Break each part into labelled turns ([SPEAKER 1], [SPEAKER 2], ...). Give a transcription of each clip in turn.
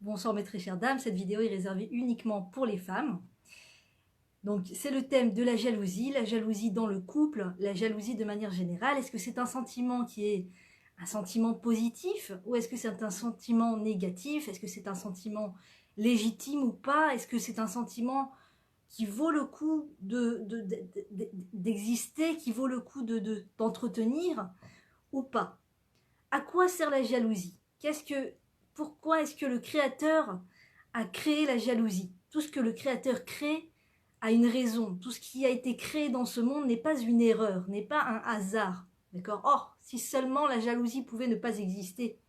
[SPEAKER 1] Bonsoir mes très chères dames, cette vidéo est réservée uniquement pour les femmes. Donc c'est le thème de la jalousie dans le couple, la jalousie de manière générale. Est-ce que c'est un sentiment qui est un sentiment positif ou est-ce que c'est un sentiment négatif? Est-ce que c'est un sentiment légitime ou pas? Est-ce que c'est un sentiment qui vaut le coup d'exister, qui vaut le coup d'entretenir ou pas? À quoi sert la jalousie? Pourquoi est-ce que le Créateur a créé la jalousie? Tout ce que le Créateur crée a une raison. Tout ce qui a été créé dans ce monde n'est pas une erreur, n'est pas un hasard. D'accord? Or, si seulement la jalousie pouvait ne pas exister,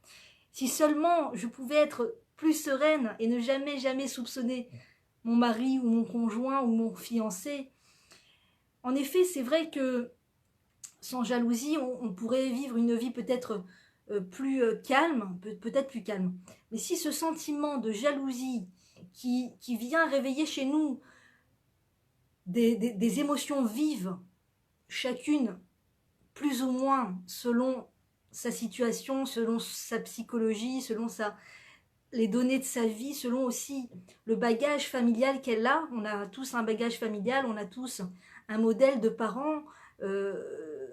[SPEAKER 1] si seulement je pouvais être plus sereine et ne jamais soupçonner mon mari ou mon conjoint ou mon fiancé. En effet, c'est vrai que sans jalousie, on pourrait vivre une vie peut-être plus calme, peut-être plus calme. Mais si ce sentiment de jalousie qui vient réveiller chez nous des émotions vives, chacune plus ou moins selon sa situation, selon sa psychologie, selon les données de sa vie, selon aussi le bagage familial qu'elle a. On a tous un bagage familial, on a tous un modèle de parents.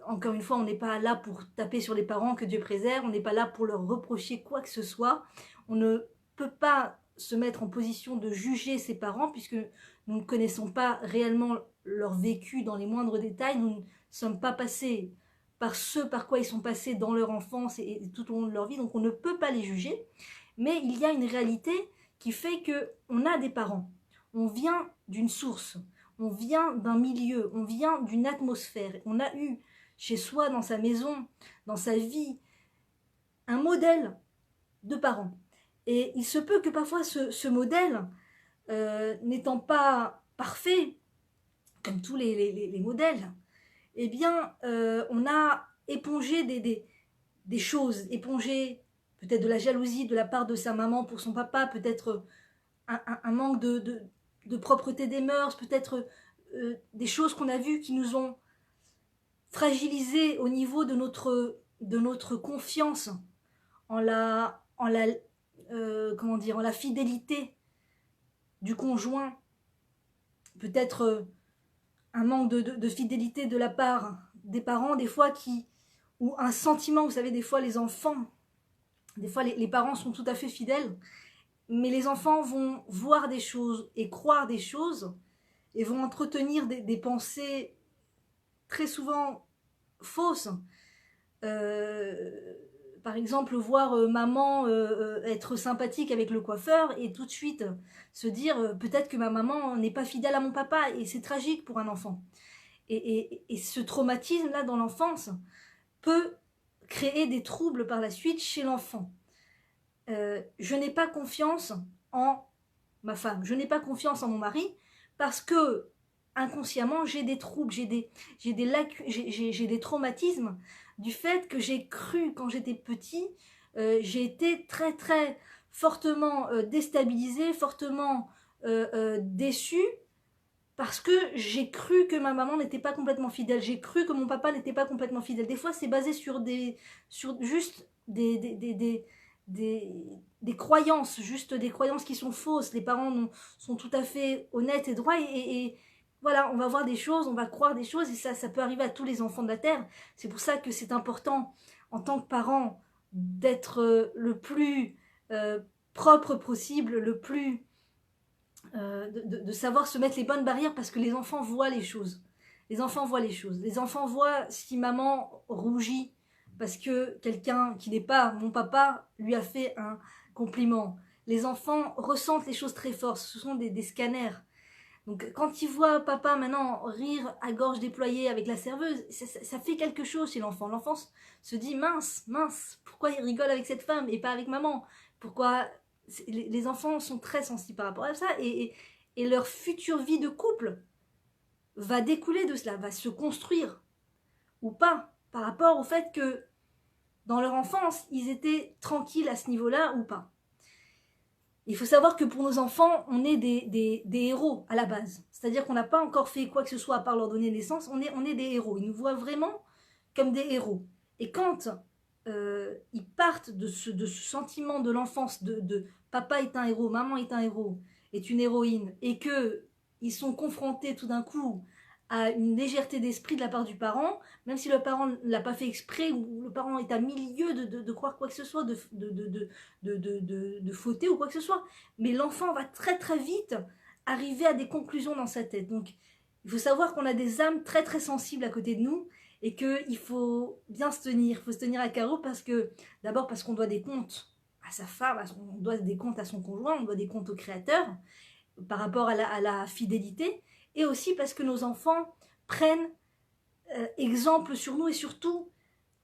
[SPEAKER 1] Encore une fois, on n'est pas là pour taper sur les parents, que Dieu préserve, on n'est pas là pour leur reprocher quoi que ce soit. On ne peut pas se mettre en position de juger ses parents puisque nous ne connaissons pas réellement leur vécu dans les moindres détails. Nous ne sommes pas passés par ce par quoi ils sont passés dans leur enfance et tout au long de leur vie, donc on ne peut pas les juger. Mais il y a une réalité qui fait qu'on a des parents. On vient d'une source, on vient d'un milieu, on vient d'une atmosphère. On a eu chez soi, dans sa maison, dans sa vie, un modèle de parents. Et il se peut que parfois ce modèle, n'étant pas parfait, comme tous les modèles, eh bien, on a épongé des choses, épongé peut-être de la jalousie de la part de sa maman pour son papa, peut-être un manque de propreté des mœurs, peut-être des choses qu'on a vues qui nous ont fragilisés au niveau de notre confiance en la fidélité du conjoint, peut-être un manque de fidélité de la part des parents, des fois ou un sentiment, vous savez, des fois les enfants, des fois les parents sont tout à fait fidèles, mais les enfants vont voir des choses et croire des choses et vont entretenir des pensées très souvent fausses. Par exemple, voir maman être sympathique avec le coiffeur et tout de suite se dire peut-être que ma maman n'est pas fidèle à mon papa, et c'est tragique pour un enfant. Et ce traumatisme-là dans l'enfance peut créer des troubles par la suite chez l'enfant. Je n'ai pas confiance en ma femme, je n'ai pas confiance en mon mari parce que inconsciemment j'ai des troubles, j'ai des traumatismes du fait que j'ai cru quand j'étais petit, j'ai été très fortement déstabilisée, fortement déçue parce que j'ai cru que ma maman n'était pas complètement fidèle, j'ai cru que mon papa n'était pas complètement fidèle. Des fois c'est basé sur juste des croyances, juste des croyances qui sont fausses. Les parents sont tout à fait honnêtes et droits et voilà, on va voir des choses, on va croire des choses et ça peut arriver à tous les enfants de la Terre. C'est pour ça que c'est important en tant que parent d'être le plus propre possible, le plus de savoir se mettre les bonnes barrières parce que les enfants voient les choses. Les enfants voient les choses. Les enfants voient si maman rougit parce que quelqu'un qui n'est pas mon papa lui a fait un compliment. Les enfants ressentent les choses très fort. Ce sont des scanners. Donc quand ils voient papa maintenant rire à gorge déployée avec la serveuse, ça fait quelque chose chez l'enfant. L'enfant se dit mince, pourquoi il rigole avec cette femme et pas avec maman? Pourquoi les enfants sont très sensibles par rapport à ça et leur future vie de couple va découler de cela, va se construire ou pas par rapport au fait que dans leur enfance, ils étaient tranquilles à ce niveau-là ou pas. Il faut savoir que pour nos enfants, on est des héros à la base. C'est-à-dire qu'on n'a pas encore fait quoi que ce soit à part leur donner naissance, on est des héros. Ils nous voient vraiment comme des héros. Et quand ils partent de ce sentiment de l'enfance, de papa est un héros, maman est un héros, est une héroïne, et que ils sont confrontés tout d'un coup à une légèreté d'esprit de la part du parent, même si le parent ne l'a pas fait exprès, ou le parent est à milieu de croire quoi que ce soit, de fauter ou quoi que ce soit. Mais l'enfant va très très vite arriver à des conclusions dans sa tête. Donc il faut savoir qu'on a des âmes très très sensibles à côté de nous, et qu'il faut bien se tenir, il faut se tenir à carreau, parce que, d'abord parce qu'on doit des comptes à sa femme, on doit des comptes à son conjoint, on doit des comptes au créateur, par rapport à la fidélité, et aussi parce que nos enfants prennent exemple sur nous, et surtout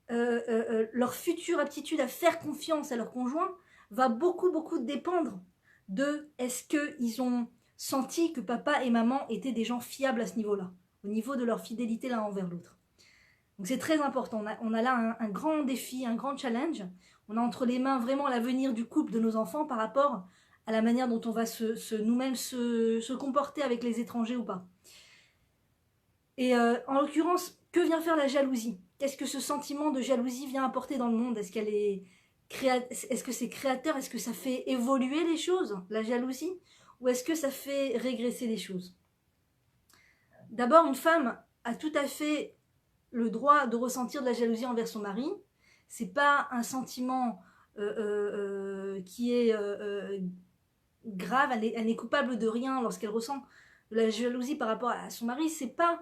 [SPEAKER 1] leur future aptitude à faire confiance à leur conjoint va beaucoup beaucoup dépendre de est-ce qu'ils ont senti que papa et maman étaient des gens fiables à ce niveau-là, au niveau de leur fidélité l'un envers l'autre. Donc c'est très important, on a là un grand défi, un grand challenge, on a entre les mains vraiment l'avenir du couple de nos enfants par rapport à la manière dont on va nous-mêmes se comporter avec les étrangers ou pas. Et en l'occurrence, que vient faire la jalousie? Qu'est-ce que ce sentiment de jalousie vient apporter dans le monde? Est-ce que c'est créateur? Est-ce que ça fait évoluer les choses, la jalousie? Ou est-ce que ça fait régresser les choses? D'abord, une femme a tout à fait le droit de ressentir de la jalousie envers son mari. C'est pas un sentiment qui est grave, elle n'est coupable de rien lorsqu'elle ressent de la jalousie par rapport à son mari. C'est pas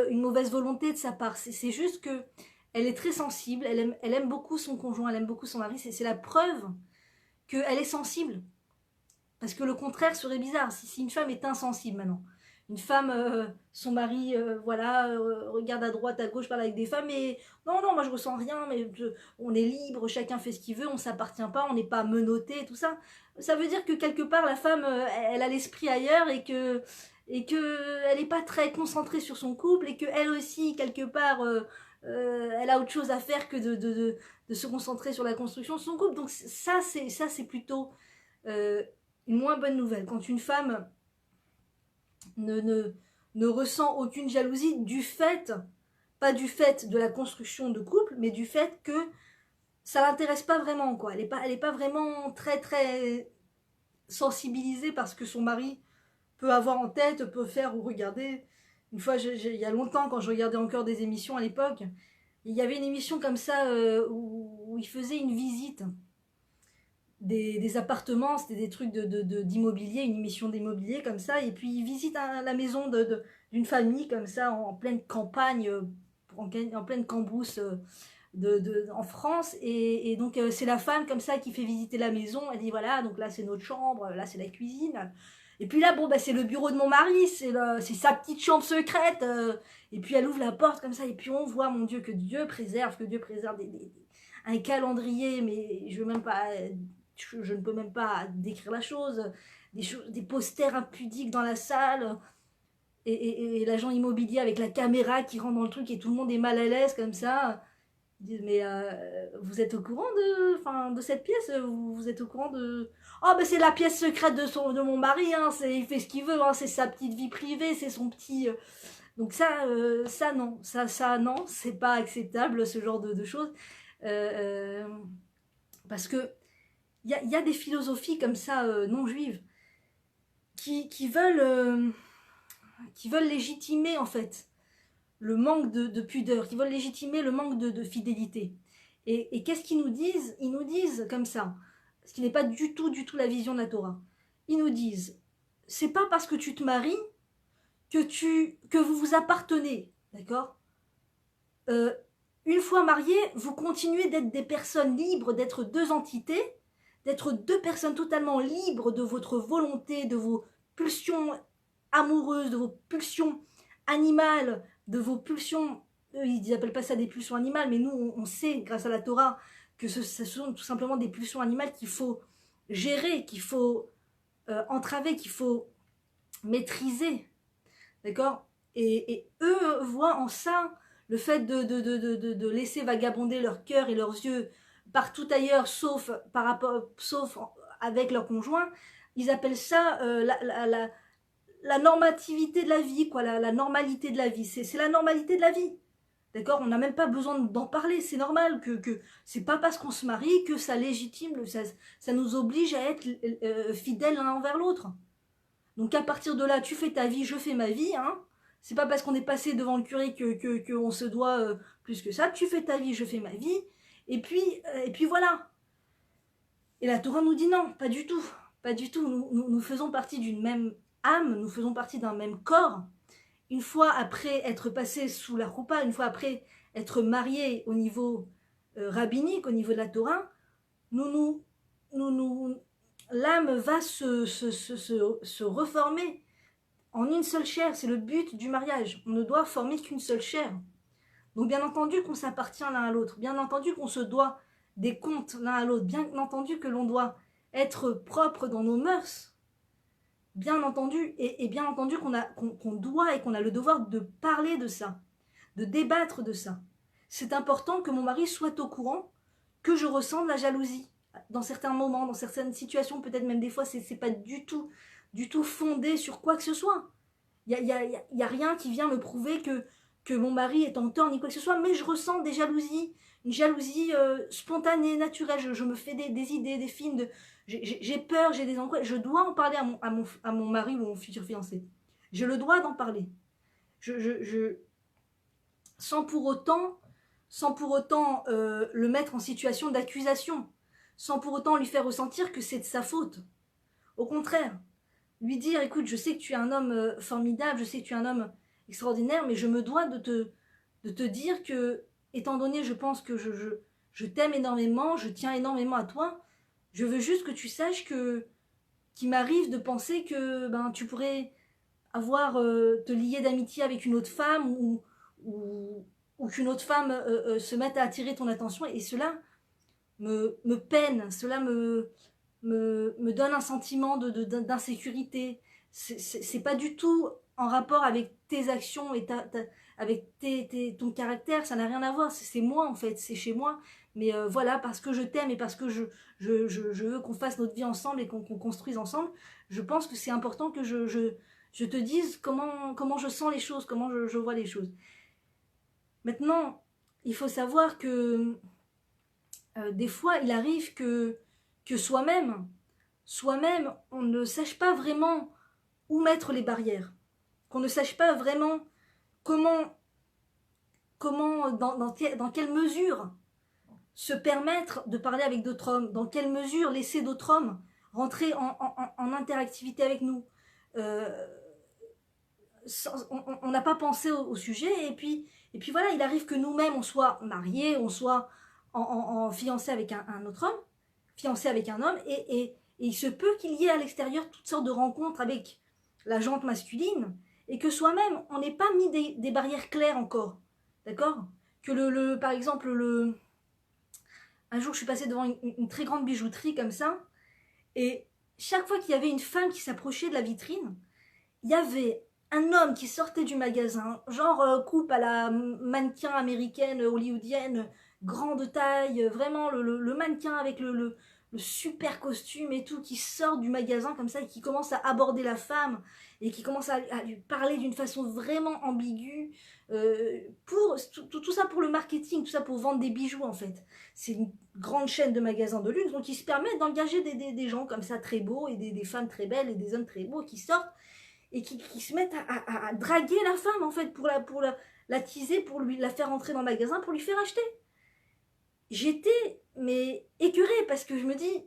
[SPEAKER 1] une mauvaise volonté de sa part, c'est juste que elle est très sensible, elle aime beaucoup son conjoint, elle aime beaucoup son mari, c'est la preuve qu'elle est sensible. Parce que le contraire serait bizarre, si une femme est insensible maintenant. Une femme, son mari, regarde à droite, à gauche, parle avec des femmes, et non, moi je ressens rien, mais on est libre, chacun fait ce qu'il veut, on s'appartient pas, on n'est pas menotté, tout ça. Ça veut dire que quelque part, la femme, elle a l'esprit ailleurs, et que elle n'est pas très concentrée sur son couple, et qu'elle aussi, quelque part, elle a autre chose à faire que de se concentrer sur la construction de son couple. Donc ça, c'est plutôt une moins bonne nouvelle. Quand une femme ne ressent aucune jalousie pas du fait de la construction de couple, mais du fait que ça l'intéresse pas vraiment, quoi. Elle est pas vraiment très très sensibilisée par ce que son mari peut avoir en tête, peut faire ou regarder. Une fois, il y a longtemps, quand je regardais encore des émissions à l'époque, il y avait une émission comme ça où il faisait une visite des appartements, c'était des trucs d'immobilier, une émission d'immobilier comme ça, et puis il visite la maison d'une famille comme ça, en pleine campagne, en pleine cambrousse en France, et donc c'est la femme comme ça qui fait visiter la maison, elle dit voilà, donc là c'est notre chambre, là c'est la cuisine, et puis là, bon, bah, c'est le bureau de mon mari, c'est sa petite chambre secrète, et puis elle ouvre la porte comme ça, et puis on voit, mon Dieu, que Dieu préserve un calendrier, mais je ne peux même pas décrire la chose, des posters impudiques dans la salle, et l'agent immobilier avec la caméra qui rentre dans le truc, et tout le monde est mal à l'aise comme ça. Ils disent, mais vous êtes au courant de cette pièce, vous êtes au courant de... Oh, ben c'est la pièce secrète de mon mari, hein, il fait ce qu'il veut, hein, c'est sa petite vie privée, c'est son petit... Donc ça non, ça non, c'est pas acceptable, ce genre de choses. Parce que il y a des philosophies comme ça, non juives, qui veulent légitimer, en fait, le manque de pudeur, qui veulent légitimer le manque de fidélité. Et qu'est-ce qu'ils nous disent? Ils nous disent comme ça, ce qui n'est pas du tout la vision de la Torah. Ils nous disent, c'est pas parce que tu te maries que vous vous appartenez, d'accord? Une fois mariés, vous continuez d'être des personnes libres, d'être deux entités, d'être deux personnes totalement libres de votre volonté, de vos pulsions amoureuses, de vos pulsions animales, de vos pulsions, ils n'appellent pas ça des pulsions animales, mais nous on sait grâce à la Torah que ce sont tout simplement des pulsions animales qu'il faut gérer, qu'il faut entraver, qu'il faut maîtriser, d'accord? Et eux voient en ça le fait de laisser vagabonder leur cœur et leurs yeux partout ailleurs, sauf avec leur conjoint. Ils appellent ça la normativité de la vie, quoi, la normalité de la vie. C'est la normalité de la vie. D'accord? On n'a même pas besoin d'en parler. C'est normal que c'est pas parce qu'on se marie que ça légitime, ça nous oblige à être fidèles l'un envers l'autre. Donc à partir de là, tu fais ta vie, je fais ma vie. Hein. C'est pas parce qu'on est passé devant le curé que on se doit plus que ça. Tu fais ta vie, je fais ma vie. Et puis voilà. Et la Torah nous dit non, pas du tout. Pas du tout. Nous faisons partie d'une même âme, nous faisons partie d'un même corps. Une fois après être passé sous la roupa, une fois après être marié au niveau rabbinique, au niveau de la Torah, l'âme va se reformer en une seule chair. C'est le but du mariage. On ne doit former qu'une seule chair. Donc bien entendu qu'on s'appartient l'un à l'autre, bien entendu qu'on se doit des comptes l'un à l'autre, bien entendu que l'on doit être propre dans nos mœurs, bien entendu, et bien entendu qu'on doit et qu'on a le devoir de parler de ça, de débattre de ça. C'est important que mon mari soit au courant que je ressens de la jalousie. Dans certains moments, dans certaines situations, peut-être même des fois, c'est pas du tout fondé sur quoi que ce soit. Il y a rien qui vient me prouver que mon mari est en tort ni quoi que ce soit, mais je ressens des jalousies, une jalousie spontanée, naturelle. Je me fais des idées, des films, j'ai peur, j'ai des angoisses. Je dois en parler à mon mari ou mon futur fiancé. Je le dois d'en parler. Sans pour autant le mettre en situation d'accusation, sans pour autant lui faire ressentir que c'est de sa faute. Au contraire, lui dire, écoute, je sais que tu es un homme formidable, je sais que tu es un homme extraordinaire, mais je me dois de te dire que, étant donné, je pense que je t'aime énormément, je tiens énormément à toi, je veux juste que tu saches qu'il m'arrive de penser que tu pourrais te lier d'amitié avec une autre femme ou qu'une autre femme se mette à attirer ton attention, et cela me peine, cela me donne un sentiment d'insécurité. C'est pas du tout en rapport avec tes actions et avec ton caractère, ça n'a rien à voir, c'est moi en fait, c'est chez moi. Mais voilà, parce que je t'aime et parce que je veux qu'on fasse notre vie ensemble et qu'on construise ensemble, je pense que c'est important que je te dise comment je sens les choses, comment je vois les choses. Maintenant, il faut savoir que des fois, il arrive que soi-même, on ne sache pas vraiment où mettre les barrières, qu'on ne sache pas vraiment dans quelle mesure se permettre de parler avec d'autres hommes, dans quelle mesure laisser d'autres hommes rentrer en interactivité avec nous. On n'a pas pensé au sujet, et puis voilà, il arrive que nous-mêmes, on soit mariés, on soit en fiancé avec un autre homme, fiancé avec un homme, et il se peut qu'il y ait à l'extérieur toutes sortes de rencontres avec la jante masculine, et que soi-même, on n'ait pas mis des barrières claires encore, d'accord? Que par exemple, un jour, je suis passée devant une très grande bijouterie comme ça, et chaque fois qu'il y avait une femme qui s'approchait de la vitrine, il y avait un homme qui sortait du magasin, genre coupe à la mannequin américaine, hollywoodienne, grande taille, vraiment le mannequin avec le super costume et tout, qui sort du magasin comme ça et qui commence à aborder la femme et qui commence à lui parler d'une façon vraiment ambiguë, tout ça pour le marketing, tout ça pour vendre des bijoux en fait. C'est une grande chaîne de magasins de luxe, donc ils se permettent d'engager des gens comme ça très beaux et des femmes très belles et des hommes très beaux qui sortent et qui se mettent à draguer la femme en fait pour la teaser, pour la faire entrer dans le magasin, pour lui faire acheter. J'étais mais écœurée parce que je me dis,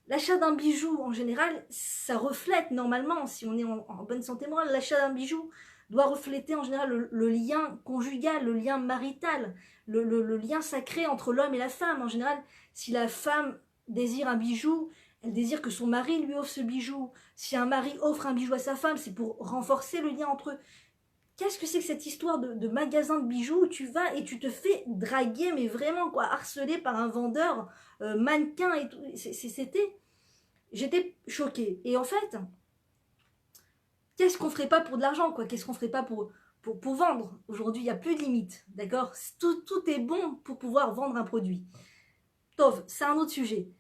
[SPEAKER 1] l'achat d'un bijou en général, ça reflète normalement, si on est en bonne santé morale, l'achat d'un bijou doit refléter en général le lien conjugal, le lien marital, le lien sacré entre l'homme et la femme. En général, si la femme désire un bijou, elle désire que son mari lui offre ce bijou. Si un mari offre un bijou à sa femme, c'est pour renforcer le lien entre eux. Qu'est-ce que c'est que cette histoire de magasin de bijoux où tu vas et tu te fais draguer, mais vraiment quoi, harcelé par un vendeur, mannequin et tout. J'étais choquée. Et en fait, qu'est-ce qu'on ferait pas pour de l'argent, quoi? Qu'est-ce qu'on ferait pas pour vendre? Aujourd'hui, il n'y a plus de limite, d'accord? Tout est bon pour pouvoir vendre un produit. Tov, c'est un autre sujet.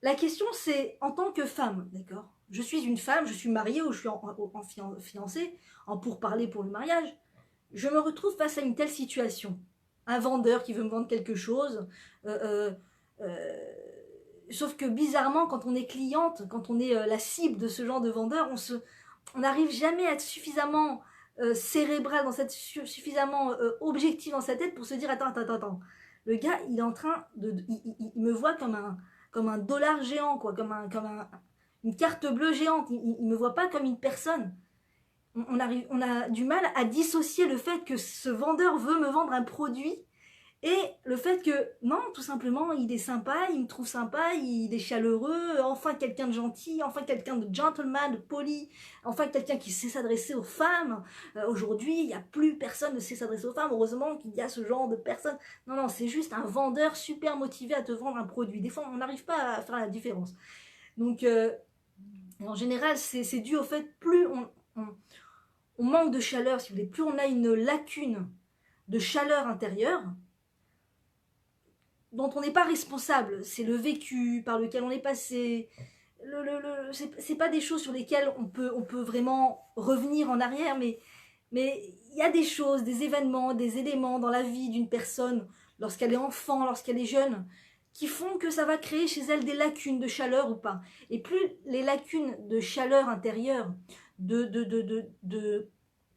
[SPEAKER 1] La question, c'est en tant que femme, d'accord? Je suis une femme, je suis mariée ou je suis en fiancée, en pourparlers pour le mariage. je me retrouve face à une telle situation. Un vendeur qui veut me vendre quelque chose, sauf que bizarrement, quand on est cliente, quand on est la cible de ce genre de vendeur, on n'arrive jamais à être suffisamment cérébral, suffisamment objectif dans sa tête pour se dire attends. Le gars, il est en train il me voit comme un dollar géant, quoi, une carte bleue géante. Il me voit pas comme une personne. On a du mal à dissocier le fait que ce vendeur veut me vendre un produit et le fait que, non, tout simplement, il est sympa, il me trouve sympa, il est chaleureux, enfin quelqu'un de gentil, enfin quelqu'un de gentleman, de poli, enfin quelqu'un qui sait s'adresser aux femmes. Aujourd'hui, il n'y a plus personne ne sait s'adresser aux femmes, heureusement qu'il y a ce genre de personnes. Non, c'est juste un vendeur super motivé à te vendre un produit. Des fois, on n'arrive pas à faire la différence. Donc, en général, c'est dû au fait, plus on manque de chaleur, si vous voulez, plus on a une lacune de chaleur intérieure, dont on n'est pas responsable, c'est le vécu par lequel on est passé, c'est pas des choses sur lesquelles on peut vraiment revenir en arrière, mais il y a des choses, des événements, des éléments dans la vie d'une personne, lorsqu'elle est enfant, lorsqu'elle est jeune, qui font que ça va créer chez elle des lacunes de chaleur ou pas. Et plus les lacunes de chaleur intérieure, de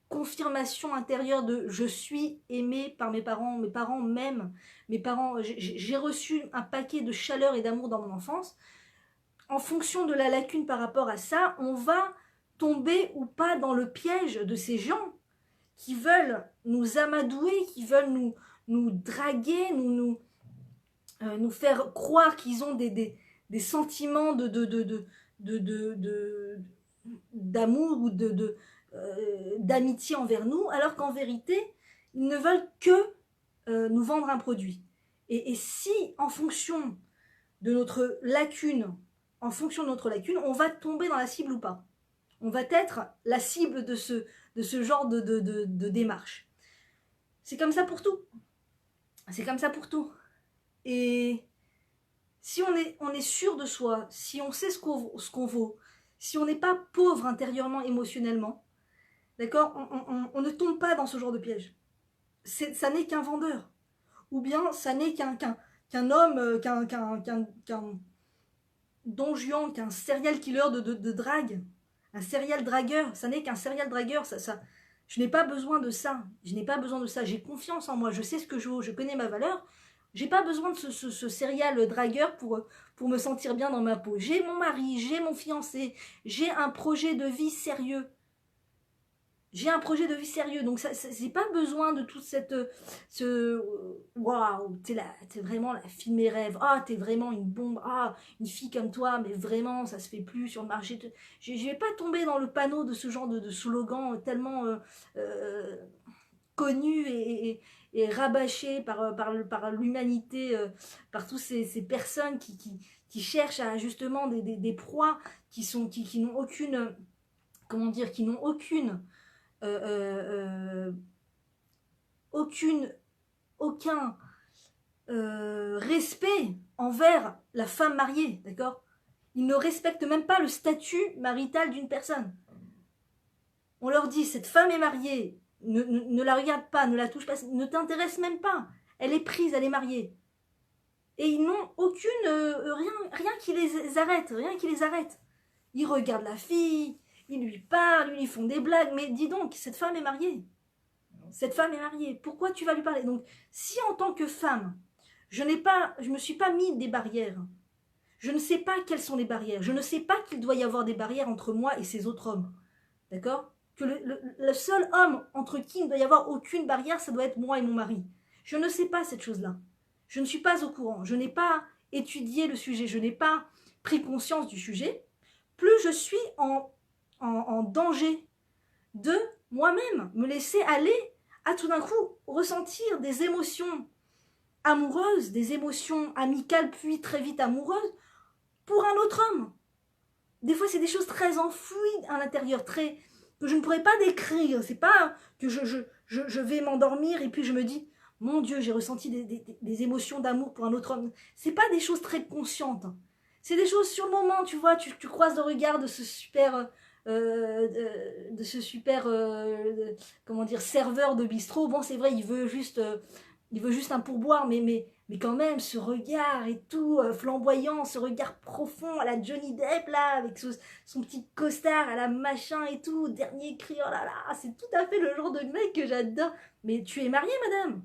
[SPEAKER 1] confirmation intérieure de je suis aimé par mes parents m'aiment, j'ai reçu un paquet de chaleur et d'amour dans mon enfance, en fonction de la lacune par rapport à ça, on va tomber ou pas dans le piège de ces gens qui veulent nous amadouer, qui veulent nous draguer, nous faire croire qu'ils ont des sentiments d'amour ou d'amitié envers nous, alors qu'en vérité, ils ne veulent que nous vendre un produit. Et si, en fonction de notre lacune, on va tomber dans la cible ou pas. On va être la cible de ce genre de démarche. C'est comme ça pour tout. C'est comme ça pour tout. Et si on est sûr de soi, si on sait ce qu'on vaut, si on n'est pas pauvre intérieurement, émotionnellement, d'accord, on ne tombe pas dans ce genre de piège. Ça n'est qu'un vendeur. Ou bien ça n'est qu'un homme, qu'un Don Juan, qu'un serial killer de drague. Un serial dragueur. Ça n'est qu'un serial dragueur. Je n'ai pas besoin de ça. J'ai confiance en moi. Je sais ce que je vaux. Je connais ma valeur. J'ai pas besoin de ce serial dragueur pour me sentir bien dans ma peau. J'ai mon mari, j'ai mon fiancé, j'ai un projet de vie sérieux. Donc j'ai pas besoin de toute waouh, t'es vraiment la fille de mes rêves. Ah, t'es vraiment une bombe. Ah, une fille comme toi, mais vraiment, ça se fait plus sur le marché. Je vais pas tomber dans le panneau de ce genre de slogan tellement connu et rabâché par l'humanité, par toutes ces personnes qui cherchent à justement des proies qui n'ont aucune, comment dire, qui n'ont aucun respect envers la femme mariée, d'accord? Ils ne respectent même pas le statut marital d'une personne. On leur dit, cette femme est mariée, ne la regarde pas, ne la touche pas, ne t'intéresse même pas. Elle est prise, elle est mariée. Et ils n'ont rien qui les arrête, Ils regardent la fille, ils lui parlent, ils lui font des blagues, mais dis donc, cette femme est mariée. Pourquoi tu vas lui parler? Donc, si en tant que femme, je me suis pas mis des barrières, je ne sais pas quelles sont les barrières, je ne sais pas qu'il doit y avoir des barrières entre moi et ces autres hommes, d'accord? Que le seul homme entre qui il ne doit y avoir aucune barrière, ça doit être moi et mon mari. Je ne sais pas cette chose-là. Je ne suis pas au courant. Je n'ai pas étudié le sujet. Je n'ai pas pris conscience du sujet. Plus je suis en danger de moi-même me laisser aller à tout d'un coup ressentir des émotions amoureuses, des émotions amicales, puis très vite amoureuses, pour un autre homme. Des fois, c'est des choses très enfouies à l'intérieur, que je ne pourrais pas décrire. C'est pas que je vais m'endormir et puis je me dis, mon Dieu, j'ai ressenti des émotions d'amour pour un autre homme. C'est pas des choses très conscientes. C'est des choses sur le moment, tu vois, tu croises le regard de ce super de ce super, comment dire, serveur de bistrot. Bon, c'est vrai, il veut juste un pourboire, mais quand même, ce regard et tout, flamboyant, ce regard profond à la Johnny Depp, là, avec son petit costard à la machin et tout, dernier cri, oh là là, c'est tout à fait le genre de mec que j'adore. Mais tu es mariée, madame?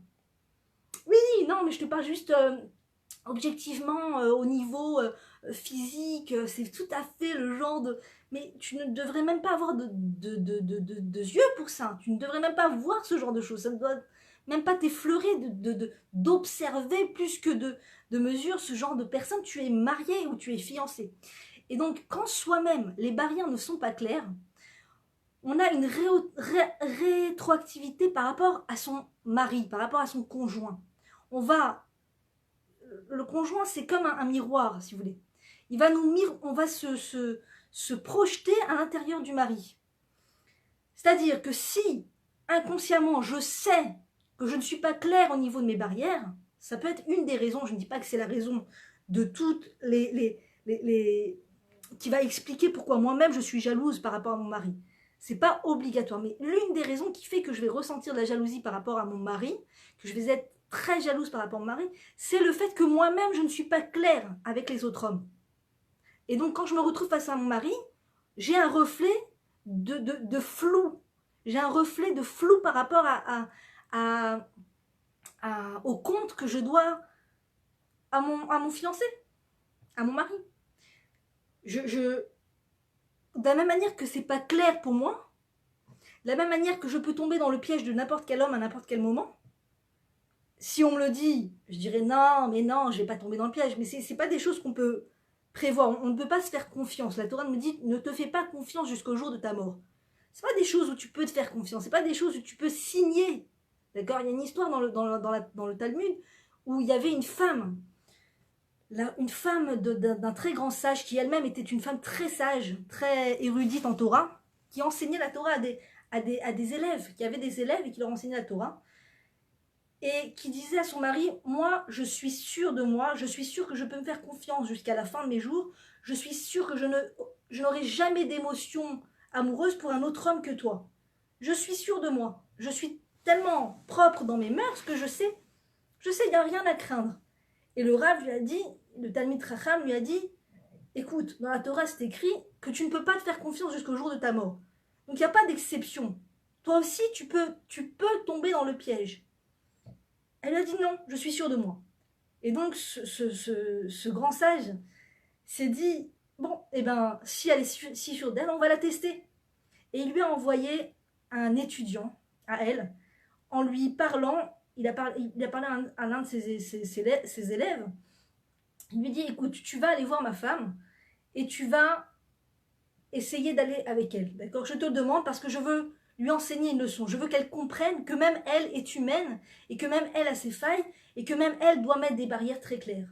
[SPEAKER 1] Oui, non, mais je te parle juste objectivement, au niveau physique, c'est tout à fait le genre de... Mais tu ne devrais même pas avoir de yeux pour ça. Tu ne devrais même pas voir ce genre de choses. Ça ne doit même pas t'effleurer d'observer plus que de mesure ce genre de personne. Tu es marié ou tu es fiancé. Et donc, quand soi-même, les barrières ne sont pas claires, on a une rétroactivité par rapport à son mari, par rapport à son conjoint. Le conjoint, c'est comme un miroir, si vous voulez. On va se projeter à l'intérieur du mari. C'est-à-dire que si, inconsciemment, je sais que je ne suis pas claire au niveau de mes barrières, ça peut être une des raisons, je ne dis pas que c'est la raison de toutes qui va expliquer pourquoi moi-même je suis jalouse par rapport à mon mari. C'est pas obligatoire, mais l'une des raisons qui fait que je vais ressentir de la jalousie par rapport à mon mari, que je vais être très jalouse par rapport à mon mari, c'est le fait que moi-même je ne suis pas claire avec les autres hommes. Et donc quand je me retrouve face à mon mari, j'ai un reflet de flou. J'ai un reflet de flou par rapport au compte que je dois à mon fiancé, à mon mari. De la même manière que c'est pas clair pour moi, de la même manière que je peux tomber dans le piège de n'importe quel homme à n'importe quel moment, si on me le dit, je dirais non, mais non, je vais pas tomber dans le piège. Mais c'est pas des choses qu'on peut prévoir. On ne peut pas se faire confiance. La Torah me dit, ne te fais pas confiance jusqu'au jour de ta mort. C'est pas des choses où tu peux te faire confiance. C'est pas des choses où tu peux signer. D'accord? Il y a une histoire dans le Talmud où il y avait une femme d'un très grand sage qui elle-même était une femme très sage, très érudite en Torah, qui enseignait la Torah à des élèves, qui avaient des élèves et qui leur enseignaient la Torah. Et qui disait à son mari, moi je suis sûre de moi, je suis sûre que je peux me faire confiance jusqu'à la fin de mes jours, je suis sûre que je n'aurai jamais d'émotion amoureuse pour un autre homme que toi. Je suis sûre de moi, je suis tellement propre dans mes mœurs que je sais, il n'y a rien à craindre. Et le Rav lui a dit, le Talmid Chacham lui a dit, écoute, dans la Torah c'est écrit que tu ne peux pas te faire confiance jusqu'au jour de ta mort. Donc il n'y a pas d'exception. Toi aussi tu peux tomber dans le piège. Elle a dit non, je suis sûre de moi. Et donc ce grand sage s'est dit, bon, eh ben, si elle est si sûre d'elle, on va la tester. Et il lui a envoyé un étudiant à elle, en lui parlant, il a parlé à l'un de ses élèves, il lui dit, écoute, tu vas aller voir ma femme, et tu vas essayer d'aller avec elle, d'accord? Je te le demande parce que je veux lui enseigner une leçon. Je veux qu'elle comprenne que même elle est humaine et que même elle a ses failles et que même elle doit mettre des barrières très claires.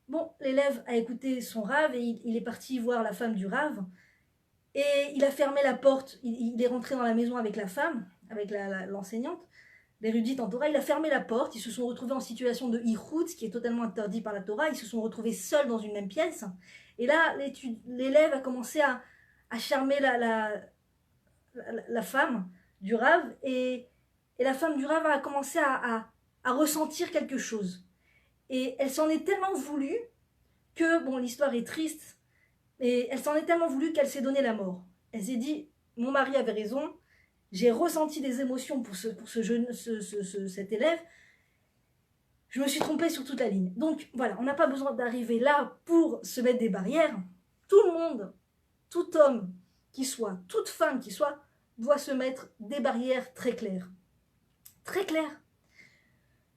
[SPEAKER 1] Bon, l'élève a écouté son Rav et il est parti voir la femme du Rav et il a fermé la porte. Il est rentré dans la maison avec la femme, avec l'enseignante, l'érudite en Torah. Il a fermé la porte. Ils se sont retrouvés en situation de hirout, ce qui est totalement interdit par la Torah. Ils se sont retrouvés seuls dans une même pièce. Et là, l'élève a commencé à charmer la femme du Rav et la femme du Rav a commencé à ressentir quelque chose. Et elle s'en est tellement voulu que, bon, l'histoire est triste, et elle s'en est tellement voulu qu'elle s'est donné la mort. Elle s'est dit, mon mari avait raison, j'ai ressenti des émotions pour cet élève, je me suis trompée sur toute la ligne. Donc voilà, on n'a pas besoin d'arriver là pour se mettre des barrières. Tout le monde, tout homme qui soit, toute femme qui soit, doit se mettre des barrières très claires. Très claires.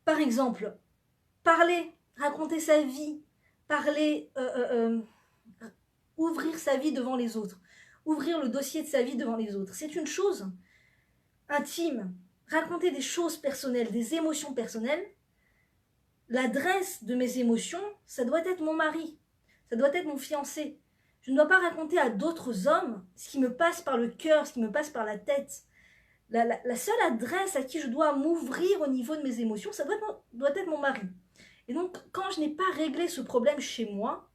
[SPEAKER 1] Par exemple, parler, raconter sa vie, parler, ouvrir sa vie devant les autres, ouvrir le dossier de sa vie devant les autres. C'est une chose intime. Raconter des choses personnelles, des émotions personnelles. L'adresse de mes émotions, ça doit être mon mari, ça doit être mon fiancé. Je ne dois pas raconter à d'autres hommes ce qui me passe par le cœur, ce qui me passe par la tête. La seule adresse à qui je dois m'ouvrir au niveau de mes émotions, ça doit être mon mari. Et donc, quand je n'ai pas réglé ce problème chez moi,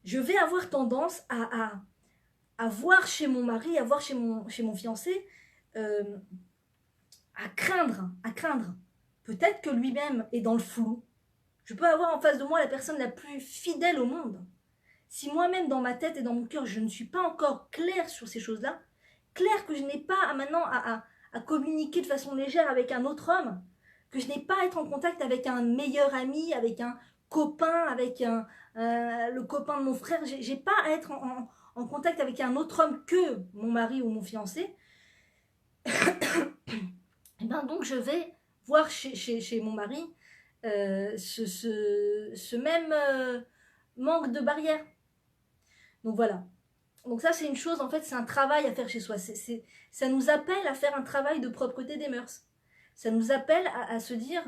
[SPEAKER 1] je vais avoir tendance à voir chez mon mari, à voir chez mon fiancé, euh, à craindre, à craindre. Peut-être que lui-même est dans le flou. Je peux avoir en face de moi la personne la plus fidèle au monde. Si moi-même, dans ma tête et dans mon cœur, je ne suis pas encore claire sur ces choses-là, claire que je n'ai pas maintenant à communiquer de façon légère avec un autre homme, que je n'ai pas à être en contact avec un meilleur ami, avec un copain, avec le copain de mon frère, j'ai pas à être en contact avec un autre homme que mon mari ou mon fiancé, et ben donc je vais voir chez mon mari ce même manque de barrière. Donc voilà. Donc ça, c'est une chose, en fait, c'est un travail à faire chez soi. Ça nous appelle à faire un travail de propreté des mœurs. Ça nous appelle à se dire,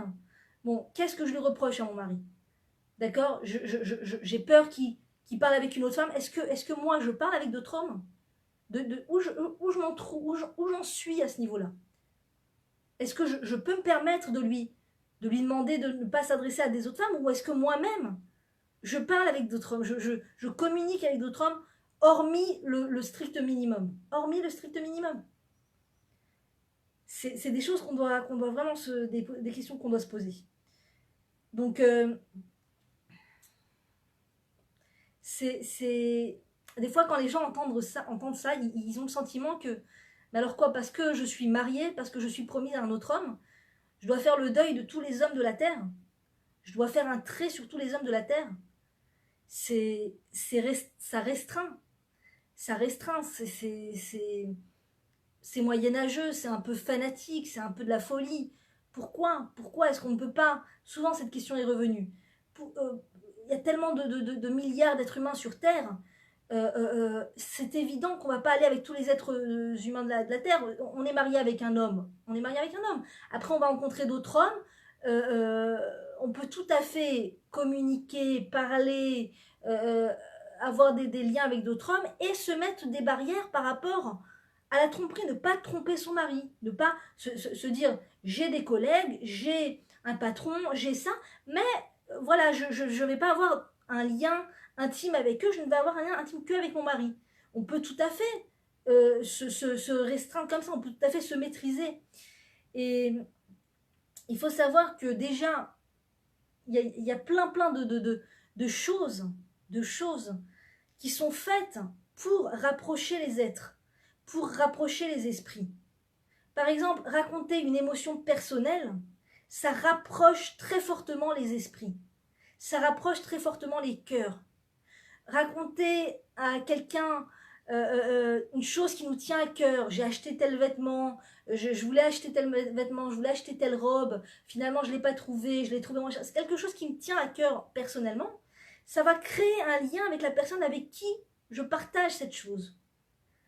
[SPEAKER 1] bon, qu'est-ce que je lui reproche à mon mari? D'accord? J'ai peur qu'il parle avec une autre femme. Est-ce que moi, je parle avec d'autres hommes? Où je m'en trouve, où j'en suis à ce niveau-là? Est-ce que je peux me permettre de lui demander de ne pas s'adresser à des autres femmes? Ou est-ce que moi-même, je parle avec d'autres hommes, je communique avec d'autres hommes, hormis le strict minimum. Hormis le strict minimum. C'est des choses qu'on doit vraiment des questions qu'on doit se poser. Donc, des fois, quand les gens entendent ça ils ont le sentiment que, mais alors quoi, parce que je suis mariée, parce que je suis promise à un autre homme, je dois faire le deuil de tous les hommes de la terre. Je dois faire un trait sur tous les hommes de la terre. Ça restreint. Ça restreint. C'est moyenâgeux, c'est un peu fanatique, c'est un peu de la folie. Pourquoi est-ce qu'on ne peut pas... Souvent, cette question est revenue. Il y a tellement de milliards d'êtres humains sur Terre. C'est évident qu'on ne va pas aller avec tous les êtres humains de la Terre. On est marié avec un homme. On est marié avec un homme. Après, on va rencontrer d'autres hommes. On peut tout à fait communiquer, parler, avoir des liens avec d'autres hommes et se mettre des barrières par rapport à la tromperie, ne pas tromper son mari, ne pas se dire j'ai des collègues, j'ai un patron, j'ai ça, mais voilà, je ne vais pas avoir un lien intime avec eux, je ne vais avoir un lien intime qu'avec mon mari. On peut tout à fait se restreindre comme ça, on peut tout à fait se maîtriser. Et il faut savoir que déjà, il y a plein de choses qui sont faites pour rapprocher les êtres, pour rapprocher les esprits. Par exemple, raconter une émotion personnelle, ça rapproche très fortement les esprits, ça rapproche très fortement les cœurs. Raconter à quelqu'un une chose qui nous tient à cœur, j'ai acheté tel vêtement, je voulais acheter tel vêtement, je voulais acheter telle robe, finalement je ne l'ai pas trouvé, je l'ai trouvé moins cher, c'est quelque chose qui me tient à cœur personnellement, ça va créer un lien avec la personne avec qui je partage cette chose.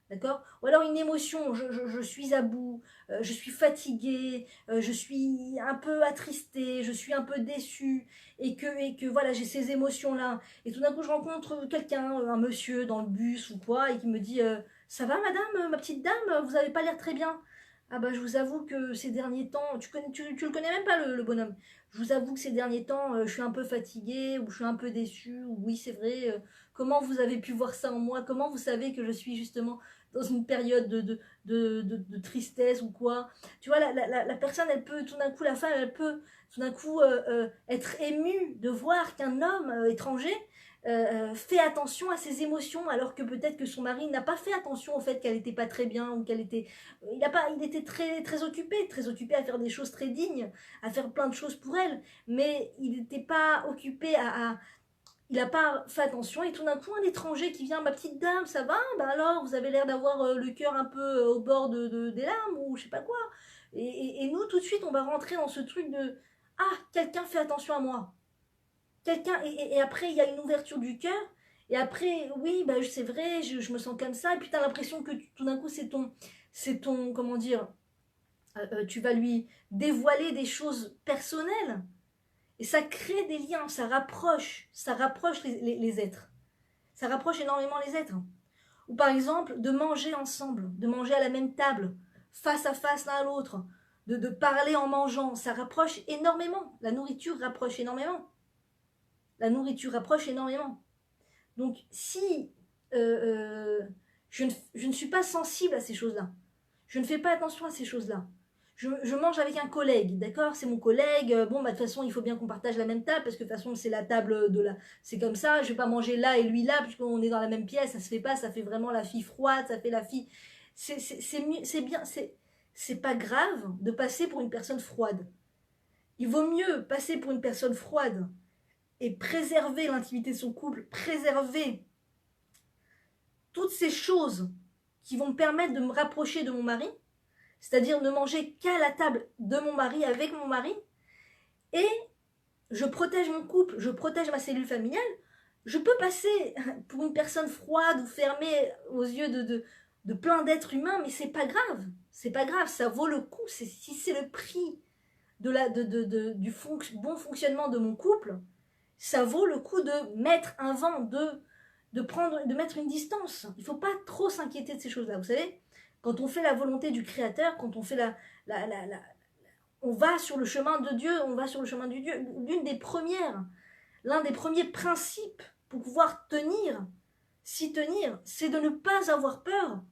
[SPEAKER 1] D'accord? Ou alors une émotion, je suis à bout, je suis fatiguée, je suis un peu attristée, je suis un peu déçue, et que voilà, j'ai ces émotions-là. Et tout d'un coup, je rencontre quelqu'un, un monsieur dans le bus ou quoi, et qui me dit ça va madame, ma petite dame, vous n'avez pas l'air très bien. Ah bah je vous avoue que ces derniers temps, tu le connais même pas le bonhomme. Je vous avoue que ces derniers temps, je suis un peu fatiguée, ou je suis un peu déçue, ou oui c'est vrai, comment vous avez pu voir ça en moi? Comment vous savez que je suis justement dans une période de tristesse ou quoi. Tu vois, la personne, elle peut, tout d'un coup, la femme, elle peut tout d'un coup être émue de voir qu'un homme étranger fait attention à ses émotions, alors que peut-être que son mari n'a pas fait attention au fait qu'elle n'était pas très bien, ou qu'elle était... il était très occupé à faire des choses très dignes, à faire plein de choses pour elle, mais il n'était pas occupé il n'a pas fait attention, et tout d'un coup un étranger qui vient, ma petite dame, ça va? Ben alors, vous avez l'air d'avoir le cœur un peu au bord des larmes, ou je sais pas quoi. Et nous, tout de suite, on va rentrer dans ce truc de, ah, quelqu'un fait attention à moi. Quelqu'un, et après, il y a une ouverture du cœur, et après, oui, ben, c'est vrai, je me sens comme ça, et puis tu as l'impression que tout d'un coup, comment dire, tu vas lui dévoiler des choses personnelles. Et ça crée des liens, ça rapproche les êtres. Ça rapproche énormément les êtres. Ou par exemple, de manger ensemble, de manger à la même table, face à face l'un à l'autre, de parler en mangeant, ça rapproche énormément. La nourriture rapproche énormément. La nourriture rapproche énormément. Donc si Je ne suis pas sensible à ces choses-là. Je ne fais pas attention à ces choses-là. Je mange avec un collègue, d'accord? C'est mon collègue. Bon, bah, de toute façon, il faut bien qu'on partage la même table, parce que de toute façon, c'est la table de la... C'est comme ça, je vais pas manger là et lui là, puisqu'on est dans la même pièce, ça se fait pas, ça fait vraiment la fille froide, ça fait la fille... C'est bien, c'est pas grave de passer pour une personne froide. Il vaut mieux passer pour une personne froide et préserver l'intimité de son couple, préserver toutes ces choses qui vont me permettre de me rapprocher de mon mari, c'est-à-dire ne manger qu'à la table de mon mari, avec mon mari, et je protège mon couple, je protège ma cellule familiale. Je peux passer pour une personne froide ou fermée aux yeux de plein d'êtres humains, mais c'est pas grave. C'est pas grave, ça vaut le coup. Si c'est le prix du bon fonctionnement de mon couple, ça vaut le coup de mettre un vent, de mettre une distance. Il ne faut pas trop s'inquiéter de ces choses-là. Vous savez, quand on fait la volonté du Créateur, quand on fait on va sur le chemin de Dieu, on va sur le chemin du Dieu. L'un des premiers principes pour pouvoir s'y tenir, c'est de ne pas avoir peur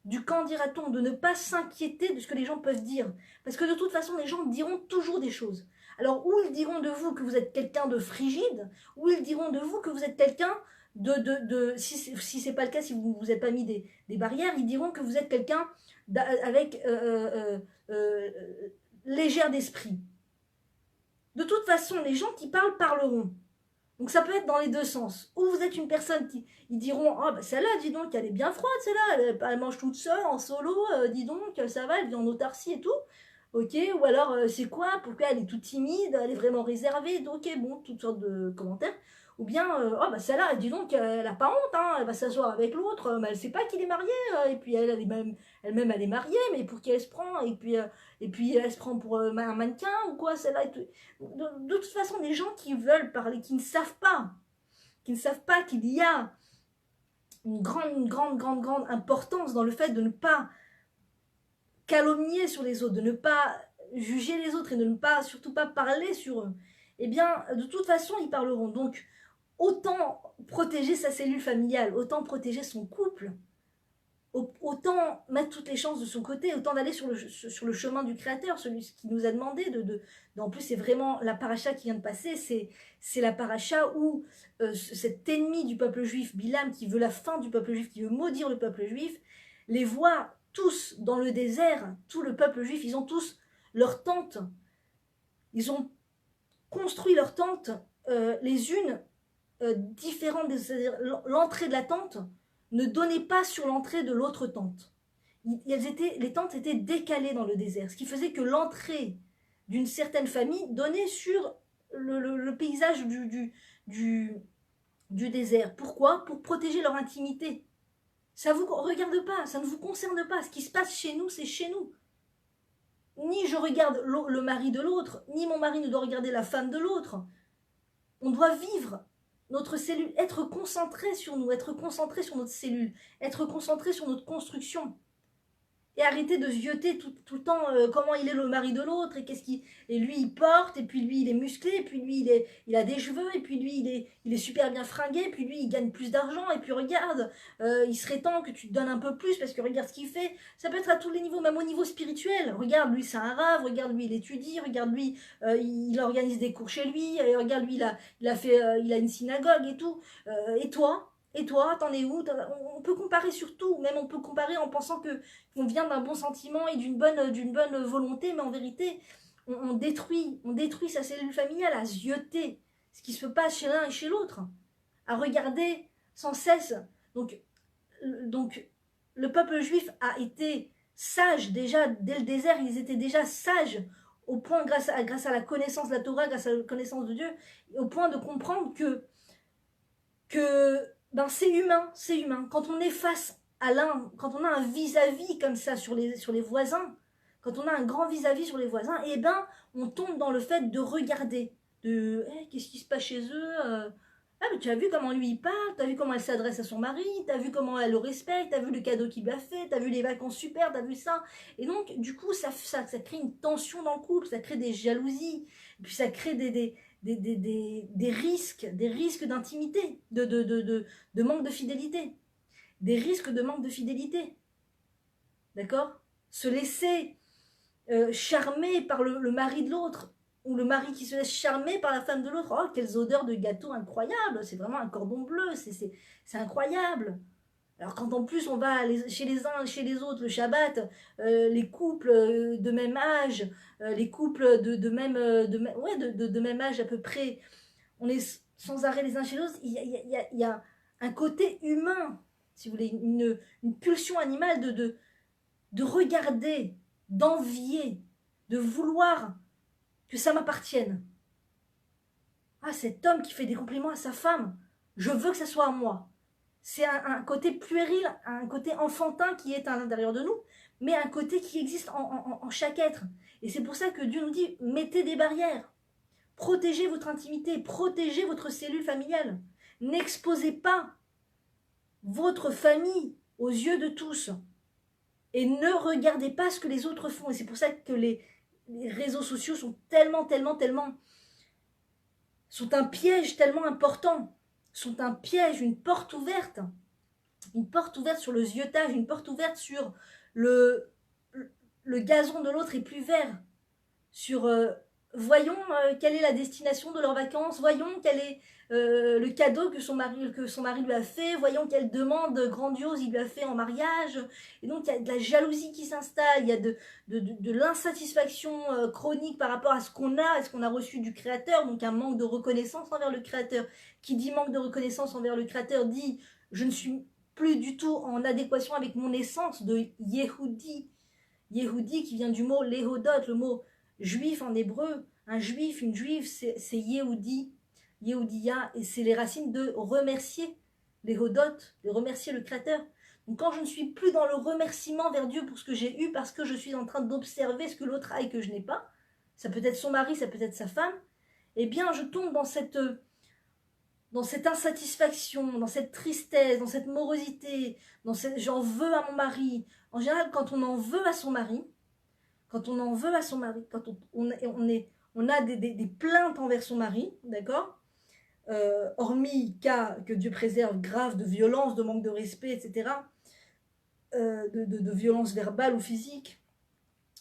[SPEAKER 1] du qu'en dira-t-on, de ne pas s'inquiéter de ce que les gens peuvent dire. Parce que de toute façon, les gens diront toujours des choses. Alors, ou ils diront de vous que vous êtes quelqu'un de frigide, ou ils diront de vous que vous êtes quelqu'un si c'est pas le cas, si vous vous êtes pas mis des barrières, ils diront que vous êtes quelqu'un avec légère d'esprit. De toute façon, les gens qui parlent parleront. Donc ça peut être dans les deux sens. Ou vous êtes une personne qui, ils diront, ah bah celle-là, dis donc, elle est bien froide, celle-là, elle mange toute seule, en solo, dis donc, ça va, elle vit en autarcie et tout. Ok, ou alors c'est quoi, pourquoi elle est toute timide, elle est vraiment réservée, ok, bon, toutes sortes de commentaires. Ou bien, oh bah celle-là, dis donc, elle a pas honte, hein, elle va s'asseoir avec l'autre, mais elle sait pas qu'il est marié, et puis elle-même elle est mariée, mais pour qui elle se prend, et puis elle se prend pour un mannequin, ou quoi, celle-là. De toute façon, des gens qui veulent parler, qui ne savent pas qu'il y a une grande importance dans le fait de ne pas calomnier sur les autres, de ne pas juger les autres et de ne pas, surtout pas parler sur eux, eh bien, de toute façon, ils parleront. Donc, autant protéger sa cellule familiale, autant protéger son couple, autant mettre toutes les chances de son côté, autant d'aller sur le chemin du Créateur, celui qui nous a demandé en plus, c'est vraiment la paracha qui vient de passer, c'est la paracha où cet ennemi du peuple juif, Bilam, qui veut la fin du peuple juif, qui veut maudire le peuple juif, les voit tous dans le désert, tout le peuple juif, ils ont tous leur tente, ils ont construit leur tente, les unes différentes, c'est-à-dire l'entrée de la tente ne donnait pas sur l'entrée de l'autre tente. Les tentes étaient décalées dans le désert, ce qui faisait que l'entrée d'une certaine famille donnait sur le paysage du désert. Pourquoi? Pour protéger leur intimité. Ça ne vous regarde pas, ça ne vous concerne pas. Ce qui se passe chez nous, c'est chez nous. Ni je regarde le mari de l'autre, ni mon mari ne doit regarder la femme de l'autre. On doit vivre notre cellule, être concentré sur nous, être concentré sur notre cellule, être concentré sur notre construction. Et arrêter de se jeter tout le temps comment il est le mari de l'autre, et lui il porte, et puis lui il est musclé, et puis lui il a des cheveux, et puis lui il est super bien fringué, et puis lui il gagne plus d'argent, et puis regarde, il serait temps que tu te donnes un peu plus, parce que regarde ce qu'il fait. Ça peut être à tous les niveaux, même au niveau spirituel. Regarde, lui c'est un rave, regarde lui il étudie, regarde lui il organise des cours chez lui, et regarde lui il a une synagogue et tout. Et toi, t'en es où? On peut comparer sur tout, même on peut comparer en pensant qu'on vient d'un bon sentiment et d'une bonne volonté, mais en vérité, on détruit sa cellule familiale à zioter ce qui se passe chez l'un et chez l'autre, à regarder sans cesse. Donc, le peuple juif a été sage déjà dès le désert, ils étaient déjà sages au point, grâce à la connaissance de la Torah, grâce à la connaissance de Dieu, au point de comprendre que c'est humain. Quand on est face à l'un, quand on a un vis-à-vis comme ça sur les voisins, quand on a un grand vis-à-vis sur les voisins, eh ben, on tombe dans le fait de regarder, qu'est-ce qui se passe chez eux Ah, mais tu as vu comment lui il parle, tu as vu comment elle s'adresse à son mari, tu as vu comment elle le respecte, tu as vu le cadeau qu'il lui a fait, tu as vu les vacances super, tu as vu ça. Et donc, du coup, ça crée une tension dans le couple, ça crée des jalousies, et puis ça crée des risques d'intimité, de manque de fidélité. des risques de manque de fidélité. D'accord? Se laisser charmer par le mari de l'autre, ou le mari qui se laisse charmer par la femme de l'autre. Oh, quelles odeurs de gâteau incroyables! C'est vraiment un cordon bleu, c'est incroyable. Alors quand en plus on va chez les uns, chez les autres, le Shabbat, les couples de même âge, les couples de même âge à peu près, on est sans arrêt les uns chez les autres, il y a un côté humain, si vous voulez, une pulsion animale de regarder, d'envier, de vouloir que ça m'appartienne. Ah, cet homme qui fait des compliments à sa femme, je veux que ça soit à moi. C'est un côté puéril, un côté enfantin qui est à l'intérieur de nous, mais un côté qui existe en chaque être. Et c'est pour ça que Dieu nous dit, mettez des barrières, protégez votre intimité, protégez votre cellule familiale. N'exposez pas votre famille aux yeux de tous. Et ne regardez pas ce que les autres font. Et c'est pour ça que les réseaux sociaux sont sont un piège tellement important, sont un piège, une porte ouverte sur le ziotage, une porte ouverte sur le gazon de l'autre est plus vert, sur voyons quelle est la destination de leurs vacances, voyons quel est le cadeau que son mari lui a fait, voyons quelle demande grandiose il lui a fait en mariage. Et donc il y a de la jalousie qui s'installe, il y a de l'insatisfaction chronique par rapport à ce qu'on a reçu du Créateur, donc un manque de reconnaissance envers le Créateur. Qui dit manque de reconnaissance envers le Créateur dit je ne suis plus du tout en adéquation avec mon essence de Yehudi. Yehudi qui vient du mot Lehodot, le mot juif en hébreu. Un juif, une juive, c'est Yehudi, Yehudia, et c'est les racines de remercier, les hodot, de remercier le Créateur. Donc quand je ne suis plus dans le remerciement vers Dieu pour ce que j'ai eu, parce que je suis en train d'observer ce que l'autre a et que je n'ai pas, ça peut être son mari, ça peut être sa femme, eh bien je tombe dans cette insatisfaction, dans cette tristesse, dans cette morosité, j'en veux à mon mari. En général, quand on en veut à son mari, quand on a des plaintes envers son mari, d'accord, hormis cas que Dieu préserve grave de violence, de manque de respect, etc., de violence verbale ou physique.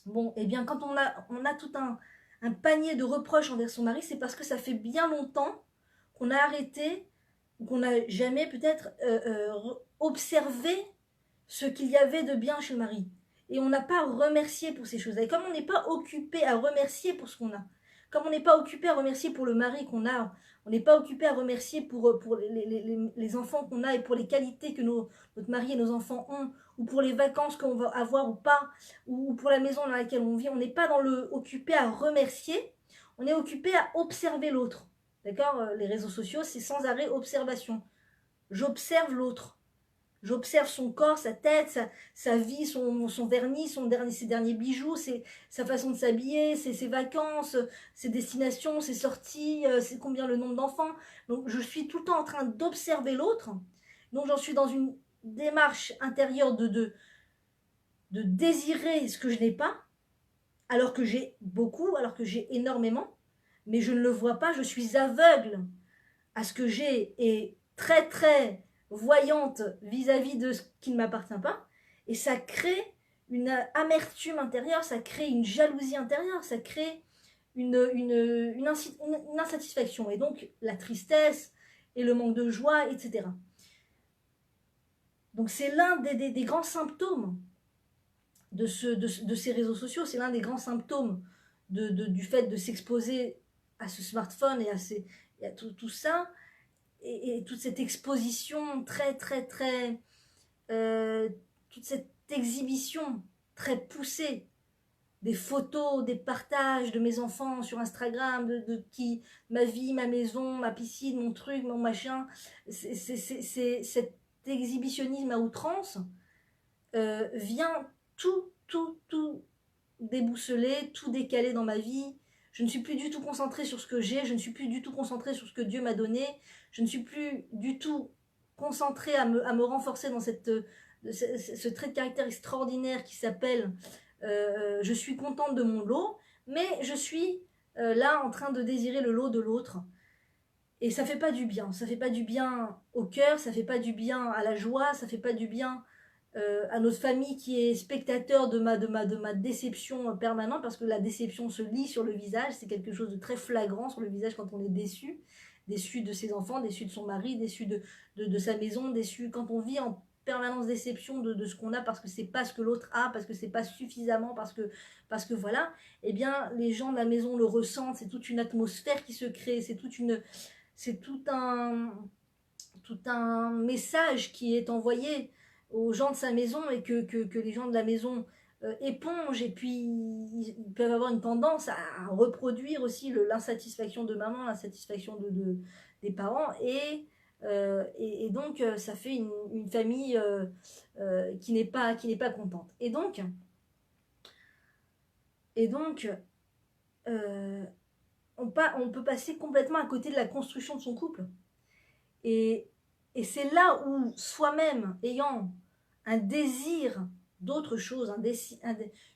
[SPEAKER 1] Bon, eh bien, quand on a tout un panier de reproches envers son mari, c'est parce que ça fait bien longtemps qu'on a arrêté, ou qu'on n'a jamais peut-être observé ce qu'il y avait de bien chez le mari. Et on n'a pas remercié pour ces choses-là. Et comme on n'est pas occupé à remercier pour ce qu'on a, comme on n'est pas occupé à remercier pour le mari qu'on a, on n'est pas occupé à remercier pour les enfants qu'on a et pour les qualités que notre mari et nos enfants ont, ou pour les vacances qu'on va avoir ou pas, ou pour la maison dans laquelle on vit, on n'est pas occupé à remercier, on est occupé à observer l'autre. D'accord? Les réseaux sociaux, c'est sans arrêt observation. J'observe l'autre. J'observe son corps, sa tête, sa vie, son vernis, ses derniers bijoux, sa façon de s'habiller, ses vacances, ses destinations, ses sorties, c'est combien le nombre d'enfants. Donc je suis tout le temps en train d'observer l'autre. Donc j'en suis dans une démarche intérieure de désirer ce que je n'ai pas, alors que j'ai beaucoup, alors que j'ai énormément, mais je ne le vois pas, je suis aveugle à ce que j'ai et très très voyante vis-à-vis de ce qui ne m'appartient pas, et ça crée une amertume intérieure, ça crée une jalousie intérieure, ça crée une insatisfaction, et donc la tristesse et le manque de joie, etc. Donc c'est l'un des grands symptômes de ces réseaux sociaux, c'est l'un des grands symptômes du fait de s'exposer à ce smartphone et à tout ça, et toute cette exposition toute cette exhibition très poussée des photos, des partages de mes enfants sur Instagram, ma vie, ma maison, ma piscine, mon truc, mon machin, c'est cet exhibitionnisme à outrance vient tout déboussoler, tout décaler dans ma vie. Je ne suis plus du tout concentrée sur ce que j'ai, je ne suis plus du tout concentrée sur ce que Dieu m'a donné, je ne suis plus du tout concentrée à me renforcer dans ce trait de caractère extraordinaire qui s'appelle je suis contente de mon lot, mais je suis là en train de désirer le lot de l'autre. Et ça fait pas du bien. Ça fait pas du bien au cœur, ça fait pas du bien à la joie, ça fait pas du bien à notre famille qui est spectateur de ma déception permanente, parce que la déception se lit sur le visage, c'est quelque chose de très flagrant sur le visage quand on est déçu, déçu de ses enfants, déçu de son mari, déçu de sa maison, déçu quand on vit en permanence déception de ce qu'on a parce que c'est pas ce que l'autre a, parce que c'est pas suffisamment, parce que voilà, eh bien les gens de la maison le ressentent, c'est toute une atmosphère qui se crée, c'est tout un message qui est envoyé aux gens de sa maison et que les gens de la maison épongent, et puis ils peuvent avoir une tendance à reproduire aussi l'insatisfaction de maman, l'insatisfaction des parents, et donc ça fait une famille qui n'est pas contente. Et donc euh, on peut passer complètement à côté de la construction de son couple. Et, et c'est là où soi-même, ayant un désir d'autre chose,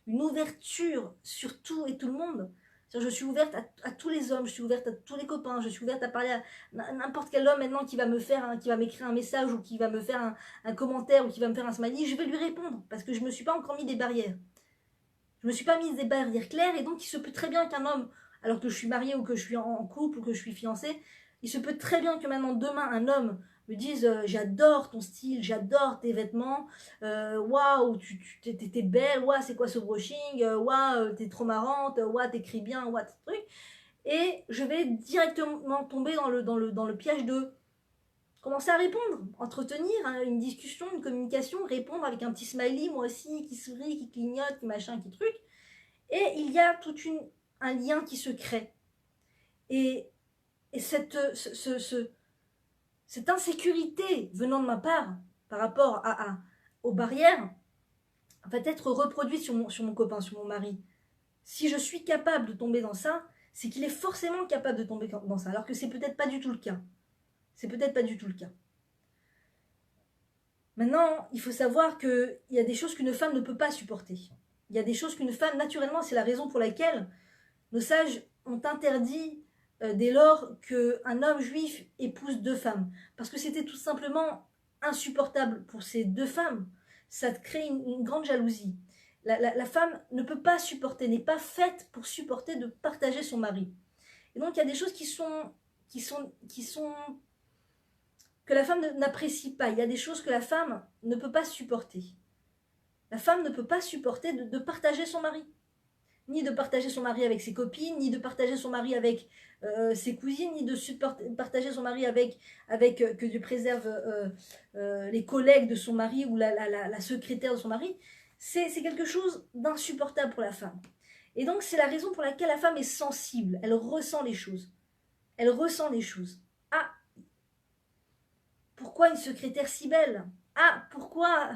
[SPEAKER 1] une ouverture sur tout et tout le monde, je suis ouverte à tous les hommes, je suis ouverte à tous les copains, je suis ouverte à parler à n'importe quel homme maintenant qui va qui va m'écrire un message, ou qui va me faire un commentaire, ou qui va me faire un smiley, je vais lui répondre, parce que je ne me suis pas encore mis des barrières. Je me suis pas mise des barrières claires, et donc il se peut très bien qu'un homme, alors que je suis mariée, ou que je suis en couple, ou que je suis fiancée, il se peut très bien que maintenant, demain, un homme me dise j'adore ton style, j'adore tes vêtements, waouh, t'es belle, waouh, c'est quoi ce brushing, waouh, t'es trop marrante, waouh, t'écris bien, waouh, truc. Et je vais directement tomber dans le piège de commencer à répondre, entretenir une discussion, une communication, répondre avec un petit smiley, moi aussi, qui sourit, qui clignote, qui machin, qui truc. Et il y a un lien qui se crée. Et cette insécurité venant de ma part par rapport aux barrières va être reproduite sur mon copain, sur mon mari. Si je suis capable de tomber dans ça, c'est qu'il est forcément capable de tomber dans ça, alors que c'est peut-être pas du tout le cas. C'est peut-être pas du tout le cas. Maintenant, il faut savoir qu'il y a des choses qu'une femme ne peut pas supporter. Il y a des choses qu'une femme, naturellement, c'est la raison pour laquelle nos sages ont interdit dès lors qu'un homme juif épouse deux femmes. Parce que c'était tout simplement insupportable pour ces deux femmes. Ça crée une grande jalousie. La femme ne peut pas supporter, n'est pas faite pour supporter de partager son mari. Et donc il y a des choses qui sont que la femme n'apprécie pas. Il y a des choses que la femme ne peut pas supporter. La femme ne peut pas supporter de partager son mari. Ni de partager son mari avec ses copines, ni de partager son mari avec ses cousines, ni de partager son mari avec que Dieu préserve, les collègues de son mari, ou la secrétaire de son mari. C'est quelque chose d'insupportable pour la femme. Et donc c'est la raison pour laquelle la femme est sensible. Elle ressent les choses. Elle ressent les choses. Ah, pourquoi une secrétaire si belle? Ah, pourquoi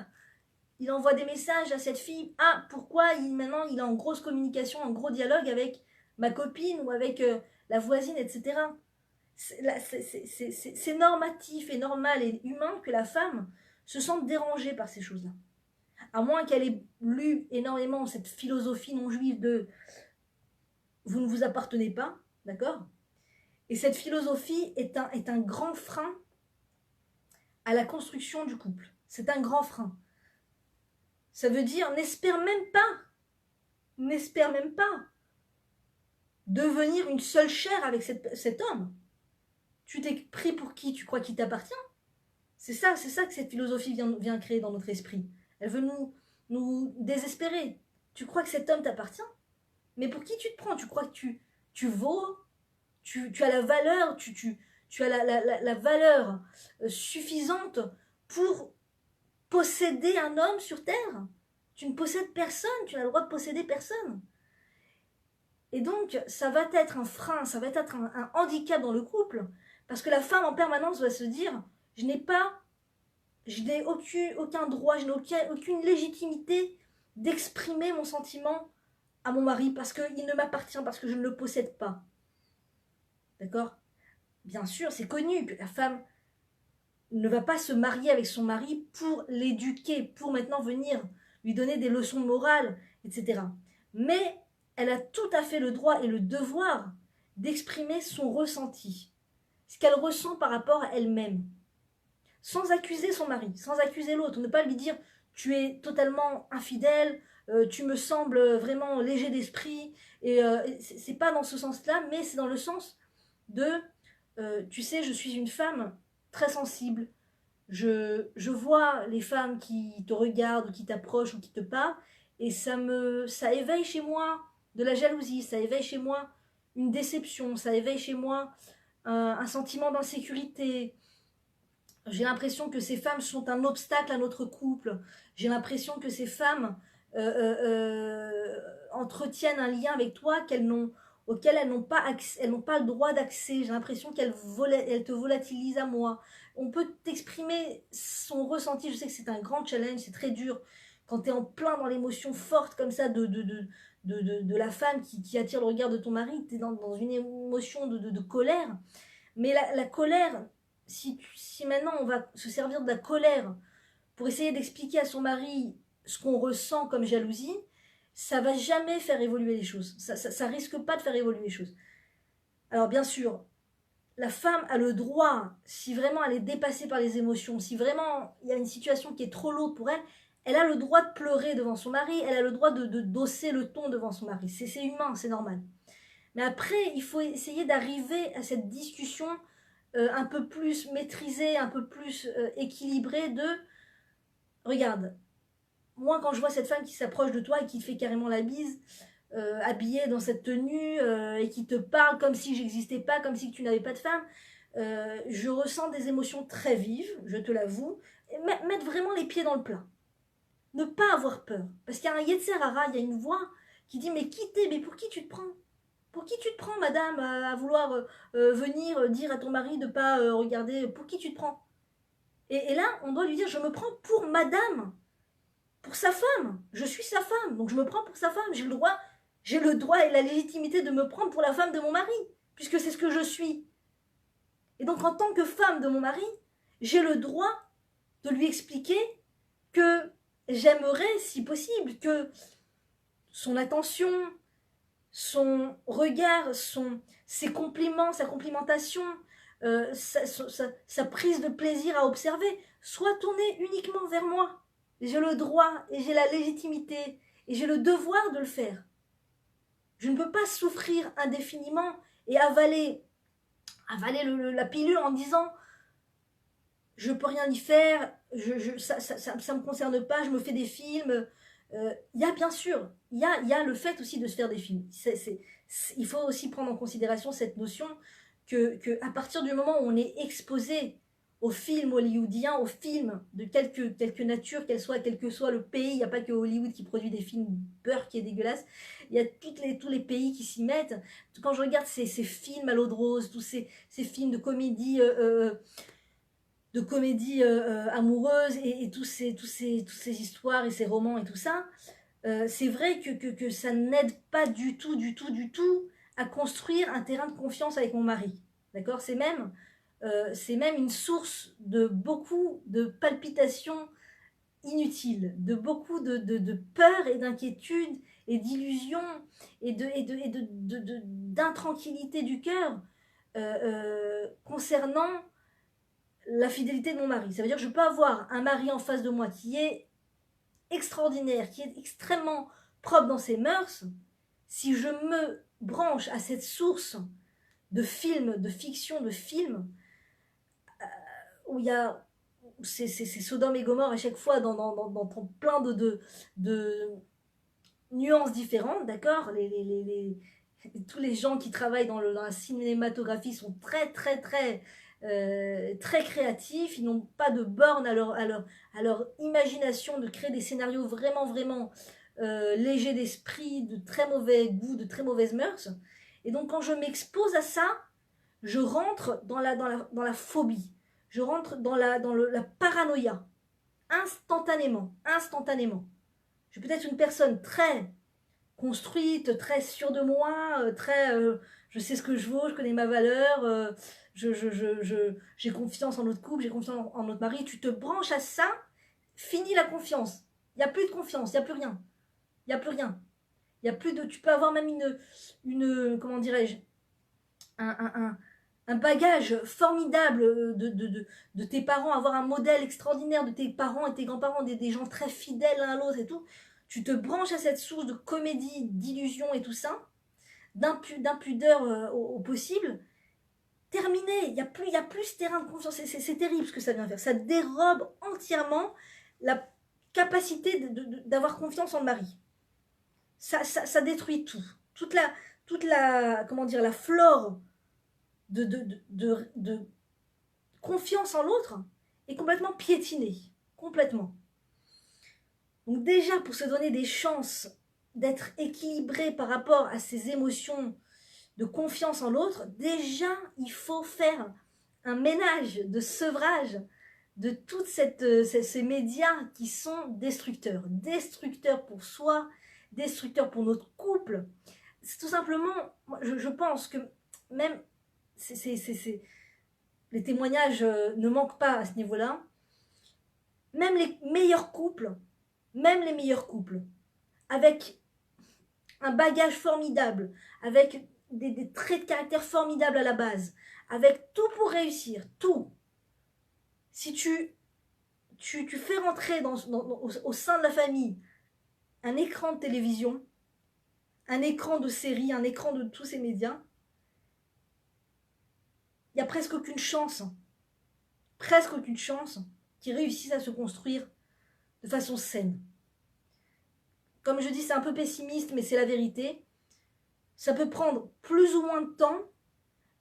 [SPEAKER 1] il envoie des messages à cette fille? Ah, pourquoi maintenant il est en grosse communication, en gros dialogue avec ma copine, ou avec la voisine, etc. C'est normatif et normal et humain que la femme se sente dérangée par ces choses-là. À moins qu'elle ait lu énormément cette philosophie non juive de vous ne vous appartenez pas, d'accord? Et cette philosophie est un grand frein à la construction du couple. C'est un grand frein. Ça veut dire n'espère même pas devenir une seule chair avec cet homme. Tu t'es pris pour qui? Tu crois qu'il t'appartient? C'est ça que cette philosophie vient créer dans notre esprit. Elle veut nous désespérer. Tu crois que cet homme t'appartient? Mais pour qui tu te prends? Tu crois que tu vaux? Tu as la valeur, tu as la valeur suffisante pour posséder un homme sur terre? Tu ne possèdes personne, tu n'as le droit de posséder personne. Et donc, ça va être un frein, ça va être un handicap dans le couple, parce que la femme en permanence va se dire, je n'ai aucun droit, je n'ai aucune légitimité d'exprimer mon sentiment à mon mari, parce qu'il ne m'appartient, parce que je ne le possède pas. D'accord? Bien sûr, c'est connu que la femme ne va pas se marier avec son mari pour l'éduquer, pour maintenant venir lui donner des leçons morales, etc. Mais elle a tout à fait le droit et le devoir d'exprimer son ressenti. ce qu'elle ressent par rapport à elle-même, sans accuser son mari, sans accuser l'autre, ne pas lui dire tu es totalement infidèle, tu me sembles vraiment léger d'esprit, et c'est pas dans ce sens-là, mais c'est dans le sens de tu sais, je suis une femme très sensible, je vois les femmes qui te regardent ou qui t'approchent ou qui te parlent, et ça éveille chez moi de la jalousie, ça éveille chez moi une déception, ça éveille chez moi un sentiment d'insécurité. J'ai l'impression que ces femmes sont un obstacle à notre couple. J'ai l'impression que ces femmes entretiennent un lien avec toi auquel elles n'ont pas, elles n'ont pas le droit d'accès. J'ai l'impression elles te volatilisent à moi. On peut t'exprimer son ressenti. Je sais que c'est un grand challenge, c'est très dur. Quand tu es en plein dans l'émotion forte comme ça de la femme qui attire le regard de ton mari, tu es dans une émotion de colère. Mais la colère, si maintenant on va se servir de la colère pour essayer d'expliquer à son mari ce qu'on ressent comme jalousie, ça va jamais faire évoluer les choses. Ça risque pas de faire évoluer les choses. Alors bien sûr, la femme a le droit, si vraiment elle est dépassée par les émotions, si vraiment il y a une situation qui est trop lourde pour elle, elle a le droit de pleurer devant son mari, elle a le droit de d'hausser le ton devant son mari. C'est humain, c'est normal. Mais après, il faut essayer d'arriver à cette discussion un peu plus maîtrisée, un peu plus équilibrée de regarde, moi quand je vois cette femme qui s'approche de toi et qui te fait carrément la bise, habillée dans cette tenue et qui te parle comme si j'existais pas, comme si tu n'avais pas de femme, je ressens des émotions très vives, je te l'avoue, et mettre vraiment les pieds dans le plat. Ne pas avoir peur. Parce qu'il y a un Yetzer Hara, il y a une voix qui dit mais qui t'es, mais pour qui tu te prends? Pour qui tu te prends, madame, à vouloir venir dire à ton mari de ne pas regarder? Pour qui tu te prends? Et là, on doit lui dire, je me prends pour madame, pour sa femme. Je suis sa femme, donc je me prends pour sa femme. J'ai le droit et la légitimité de me prendre pour la femme de mon mari, puisque c'est ce que je suis. Et donc, en tant que femme de mon mari, j'ai le droit de lui expliquer que j'aimerais, si possible, que son attention, son regard, ses compliments, sa complimentation, sa prise de plaisir à observer, soit tournée uniquement vers moi. J'ai le droit et j'ai la légitimité et j'ai le devoir de le faire. Je ne peux pas souffrir indéfiniment et avaler la pilule en disant je peux rien y faire, ça me concerne pas, je me fais des films. Il y a bien sûr, il y a le fait aussi de se faire des films. Il faut aussi prendre en considération cette notion que à partir du moment où on est exposé aux films hollywoodiens, aux films de quelque nature qu'elle soit, quel que soit le pays, il n'y a pas que Hollywood qui produit des films beurre qui est dégueulasse, il y a tous les pays qui s'y mettent. Quand je regarde ces films à l'eau de rose, tous ces films de comédie amoureuse et toutes ces histoires et ces romans et tout ça, c'est vrai que ça n'aide pas du tout à construire un terrain de confiance avec mon mari. D'accord, c'est même une source de beaucoup de palpitations inutiles, de beaucoup de peur et d'inquiétude et d'illusions et d'intranquillité du cœur concernant la fidélité de mon mari. Ça veut dire que je peux avoir un mari en face de moi qui est extraordinaire, qui est extrêmement propre dans ses mœurs. Si je me branche à cette source de films, de fiction, de films, où il y a c'est Sodome et Gomorre à chaque fois dans plein de nuances différentes, d'accord, tous les gens qui travaillent dans la cinématographie sont très créatifs, ils n'ont pas de borne à leur imagination de créer des scénarios vraiment légers d'esprit, de très mauvais goût, de très mauvaises mœurs. Et donc quand je m'expose à ça, je rentre dans la phobie, je rentre dans la paranoïa, instantanément. Je suis peut-être une personne très construite, très sûre de moi, je sais ce que je vaux, je connais ma valeur, j'ai confiance en notre couple, j'ai confiance en notre mari. Tu te branches à ça, fini la confiance. Il n'y a plus de confiance, il n'y a plus rien. Il n'y a plus rien. Il y a plus de. Tu peux avoir même une comment dirais-je, un bagage formidable de tes parents, avoir un modèle extraordinaire de tes parents et tes grands-parents, des gens très fidèles l'un à l'autre et tout, tu te branches à cette source de comédie, d'illusion et tout ça, d'impudeur au possible, terminé, il y a plus ce terrain de confiance, c'est terrible ce que ça vient faire, ça dérobe entièrement la capacité d'avoir confiance en le mari. Ça détruit tout, comment dire, la flore de confiance en l'autre est complètement piétinée, complètement. Donc déjà, pour se donner des chances d'être équilibré par rapport à ses émotions de confiance en l'autre, déjà, il faut faire un ménage de sevrage de toutes ces médias qui sont destructeurs. Destructeurs pour soi, destructeurs pour notre couple. C'est tout simplement, je pense que même les témoignages ne manquent pas à ce niveau-là. Même les meilleurs couples, avec un bagage formidable, avec des traits de caractère formidables à la base, avec tout pour réussir, tout. Si tu fais rentrer au sein de la famille un écran de télévision, un écran de série, un écran de tous ces médias, il n'y a presque aucune chance qu'ils réussissent à se construire de façon saine. Comme je dis, c'est un peu pessimiste, mais c'est la vérité. Ça peut prendre plus ou moins de temps,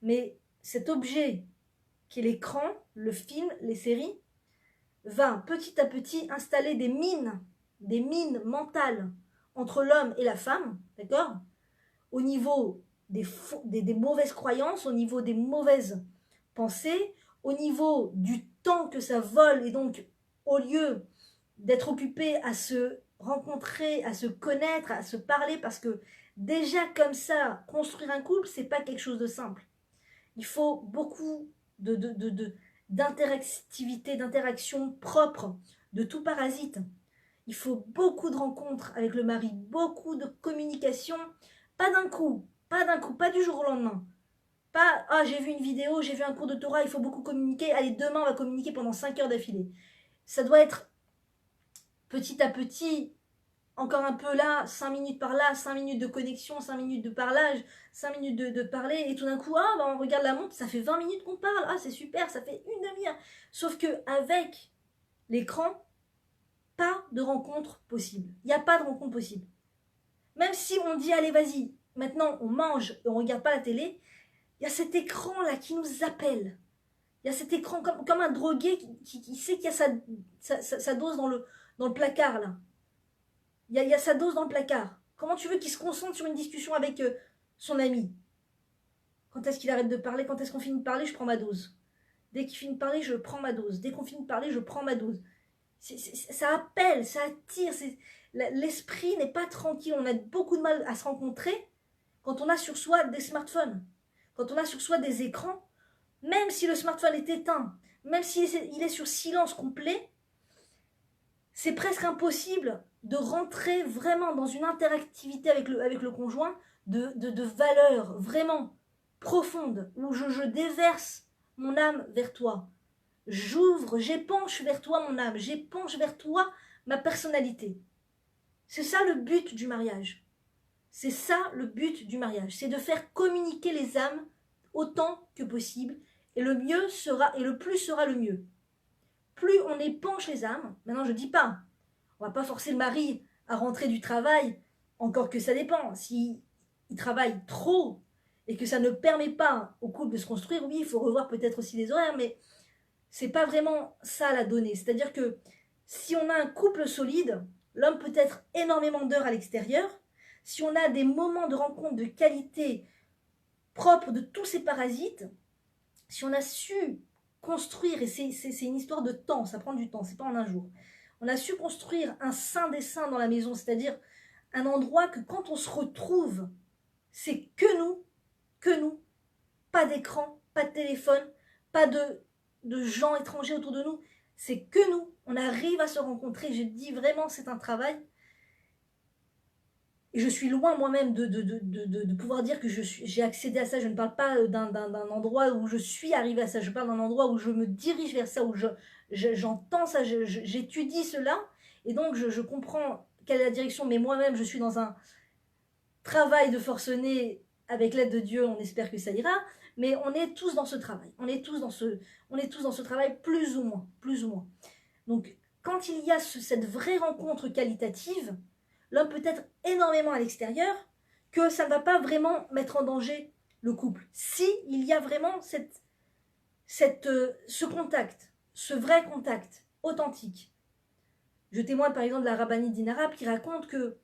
[SPEAKER 1] mais cet objet qui est l'écran, le film, les séries, va petit à petit installer des mines mentales entre l'homme et la femme, d'accord? Au niveau des mauvaises croyances, au niveau des mauvaises pensées, au niveau du temps que ça vole, et donc au lieu d'être occupé à se rencontrer, à se connaître, à se parler, parce que déjà comme ça, construire un couple, c'est pas quelque chose de simple. Il faut beaucoup d'interactivité, d'interaction propre, de tout parasite. Il faut beaucoup de rencontres avec le mari, beaucoup de communication, pas d'un coup, pas du jour au lendemain. Pas, ah, j'ai vu une vidéo, j'ai vu un cours de Torah, il faut beaucoup communiquer, allez, demain on va communiquer pendant 5 heures d'affilée. Ça doit être petit à petit, encore un peu là, 5 minutes par là, 5 minutes de connexion, 5 minutes de parlage, 5 minutes de parler, et tout d'un coup, ah, bah, on regarde la montre, ça fait 20 minutes qu'on parle, ah, c'est super, ça fait une demi-heure. Sauf que avec l'écran, pas de rencontre possible. Il n'y a pas de rencontre possible. Même si on dit, allez, vas-y, maintenant on mange et on regarde pas la télé, il y a cet écran-là qui nous appelle. Il y a cet écran comme un drogué qui sait qu'il y a sa dose dans le placard, là. Il y a sa dose dans le placard. Comment tu veux qu'il se concentre sur une discussion avec son ami? Quand est-ce qu'il arrête de parler? Quand est-ce qu'on finit de parler? Je prends ma dose. Dès qu'il finit de parler, je prends ma dose. Dès qu'on finit de parler, je prends ma dose. Ça appelle, ça attire. L'esprit n'est pas tranquille. On a beaucoup de mal à se rencontrer quand on a sur soi des smartphones, quand on a sur soi des écrans. Même si le smartphone est éteint, même s'il est sur silence complet, c'est presque impossible de rentrer vraiment dans une interactivité avec le conjoint de valeur vraiment profonde, où je déverse mon âme vers toi. J'ouvre, j'épanche vers toi mon âme, j'épanche vers toi ma personnalité. C'est ça le but du mariage. C'est ça le but du mariage. C'est de faire communiquer les âmes autant que possible. Et le mieux sera, et le plus sera le mieux. Plus on épanche les âmes, maintenant je dis pas, on va pas forcer le mari à rentrer du travail, encore que ça dépend. S'il travaille trop et que ça ne permet pas au couple de se construire, oui, il faut revoir peut-être aussi les horaires, mais c'est pas vraiment ça la donnée. C'est-à-dire que si on a un couple solide, l'homme peut être énormément d'heures à l'extérieur. Si on a des moments de rencontre de qualité propres de tous ces parasites, si on a su construire, et c'est une histoire de temps, ça prend du temps, c'est pas en un jour, on a su construire un saint des saints dans la maison, c'est-à-dire un endroit que quand on se retrouve, c'est que nous, pas d'écran, pas de téléphone, pas de gens étrangers autour de nous, c'est que nous, on arrive à se rencontrer, je dis vraiment c'est un travail, et je suis loin moi-même de pouvoir dire que j'ai accédé à ça. Je ne parle pas d'un endroit où je suis arrivé à ça, je parle d'un endroit où je me dirige vers ça, où j'entends ça, j'étudie cela, et donc je comprends quelle est la direction, mais moi-même je suis dans un travail de forcené avec l'aide de Dieu, on espère que ça ira, mais on est tous dans ce travail, on est tous dans ce travail plus ou moins, plus ou moins. Donc quand il y a cette vraie rencontre qualitative, l'homme peut être énormément à l'extérieur, que ça ne va pas vraiment mettre en danger le couple. Si il y a vraiment ce contact, ce vrai contact authentique. Je témoigne par exemple de la rabbinite d'Inarab qui raconte que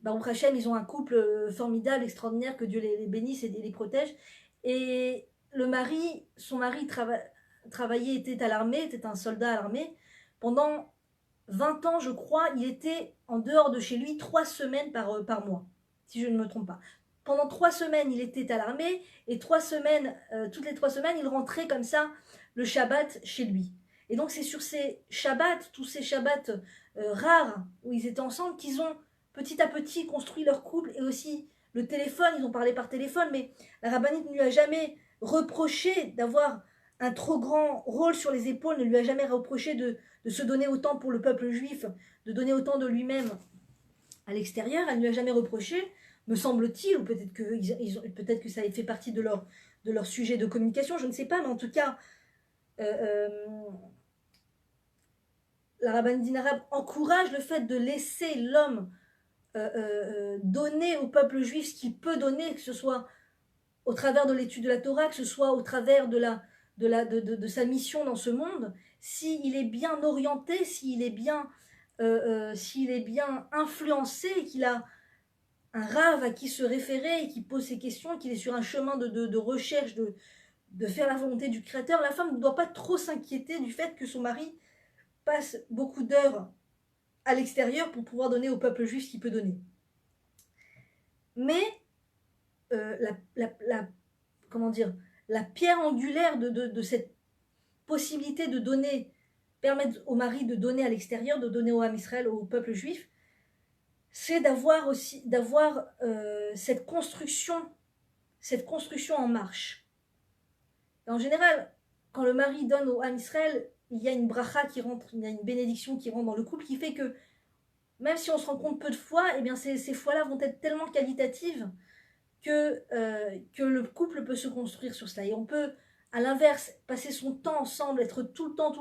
[SPEAKER 1] Baruch Hashem, ils ont un couple formidable, extraordinaire, que Dieu les bénisse et les protège. Et son mari travaillait, était à l'armée, était un soldat à l'armée. Pendant 20 ans, je crois, il était en dehors de chez lui 3 semaines par mois, si je ne me trompe pas. Pendant 3 semaines, il était à l'armée, et 3 semaines, toutes les 3 semaines, il rentrait comme ça le Shabbat chez lui. Et donc c'est sur ces Shabbats, tous ces Shabbats rares où ils étaient ensemble, qu'ils ont petit à petit construit leur couple, et aussi le téléphone, ils ont parlé par téléphone, mais la rabbinite ne lui a jamais reproché d'avoir un trop grand rôle sur les épaules, ne lui a jamais reproché de se donner autant pour le peuple juif, de donner autant de lui-même à l'extérieur. Elle ne lui a jamais reproché, me semble-t-il, ou peut-être que ça a fait partie de leur sujet de communication, je ne sais pas, mais en tout cas, la rabbinite d'Inarab encourage le fait de laisser l'homme donner au peuple juif ce qu'il peut donner, que ce soit au travers de l'étude de la Torah, que ce soit au travers de sa mission dans ce monde, s'il est bien orienté, s'il est bien influencé, qu'il a un rave à qui se référer, et qui pose ses questions, qu'il est sur un chemin de recherche, de faire la volonté du Créateur, la femme ne doit pas trop s'inquiéter du fait que son mari passe beaucoup d'heures à l'extérieur pour pouvoir donner au peuple juif ce qu'il peut donner. Mais comment dire, la pierre angulaire de cette possibilité de donner, permettre au mari de donner à l'extérieur, de donner au Ham Israël, au peuple juif, c'est d'avoir cette construction en marche. Et en général, quand le mari donne au Ham Israël, il y a une bracha qui rentre, il y a une bénédiction qui rentre dans le couple, qui fait que même si on se rencontre peu de fois, eh bien ces fois-là vont être tellement qualitatives que le couple peut se construire sur cela. Et on peut, à l'inverse, passer son temps ensemble, être tout le temps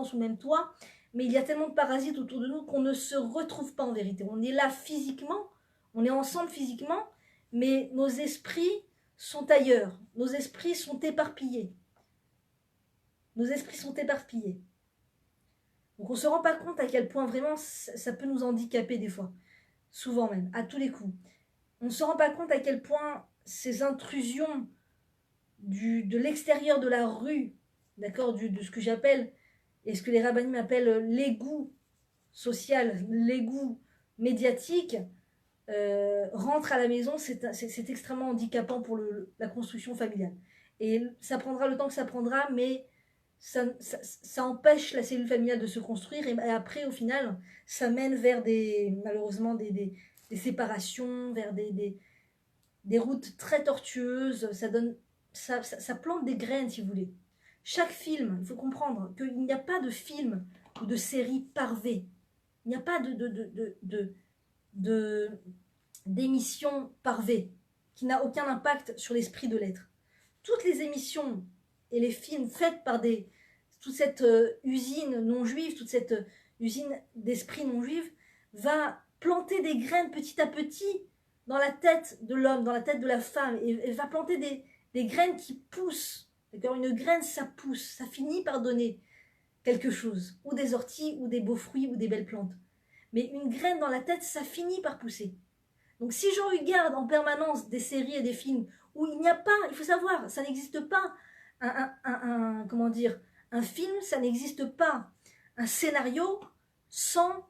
[SPEAKER 1] sous le même toit, mais il y a tellement de parasites autour de nous qu'on ne se retrouve pas en vérité. On est là physiquement, on est ensemble physiquement, mais nos esprits sont ailleurs, nos esprits sont éparpillés. Nos esprits sont éparpillés. Donc on ne se rend pas compte à quel point vraiment ça peut nous handicaper des fois, souvent même, à tous les coups. On ne se rend pas compte à quel point ces intrusions de l'extérieur de la rue, d'accord, de ce que j'appelle, et ce que les rabbinim appellent l'égout social, l'égout médiatique, rentrent à la maison, c'est extrêmement handicapant pour la construction familiale. Et ça prendra le temps que ça prendra, mais ça empêche la cellule familiale de se construire, et après, au final, ça mène vers malheureusement des séparations, vers des routes très tortueuses. Ça plante des graines, si vous voulez. Chaque film, il faut comprendre qu'il n'y a pas de film ou de série parvée. Il n'y a pas d'émission parvée qui n'a aucun impact sur l'esprit de l'être. Toutes les émissions et les films faits par toute cette usine non juive, toute cette usine d'esprit non juive, va planter des graines petit à petit dans la tête de l'homme, dans la tête de la femme, et va planter des graines qui poussent. D'accord ? Une graine, ça pousse, ça finit par donner quelque chose, ou des orties, ou des beaux fruits, ou des belles plantes. Mais une graine dans la tête, ça finit par pousser. Donc si je regarde en permanence des séries et des films où il n'y a pas, il faut savoir, ça n'existe pas comment dire, un film, ça n'existe pas un scénario sans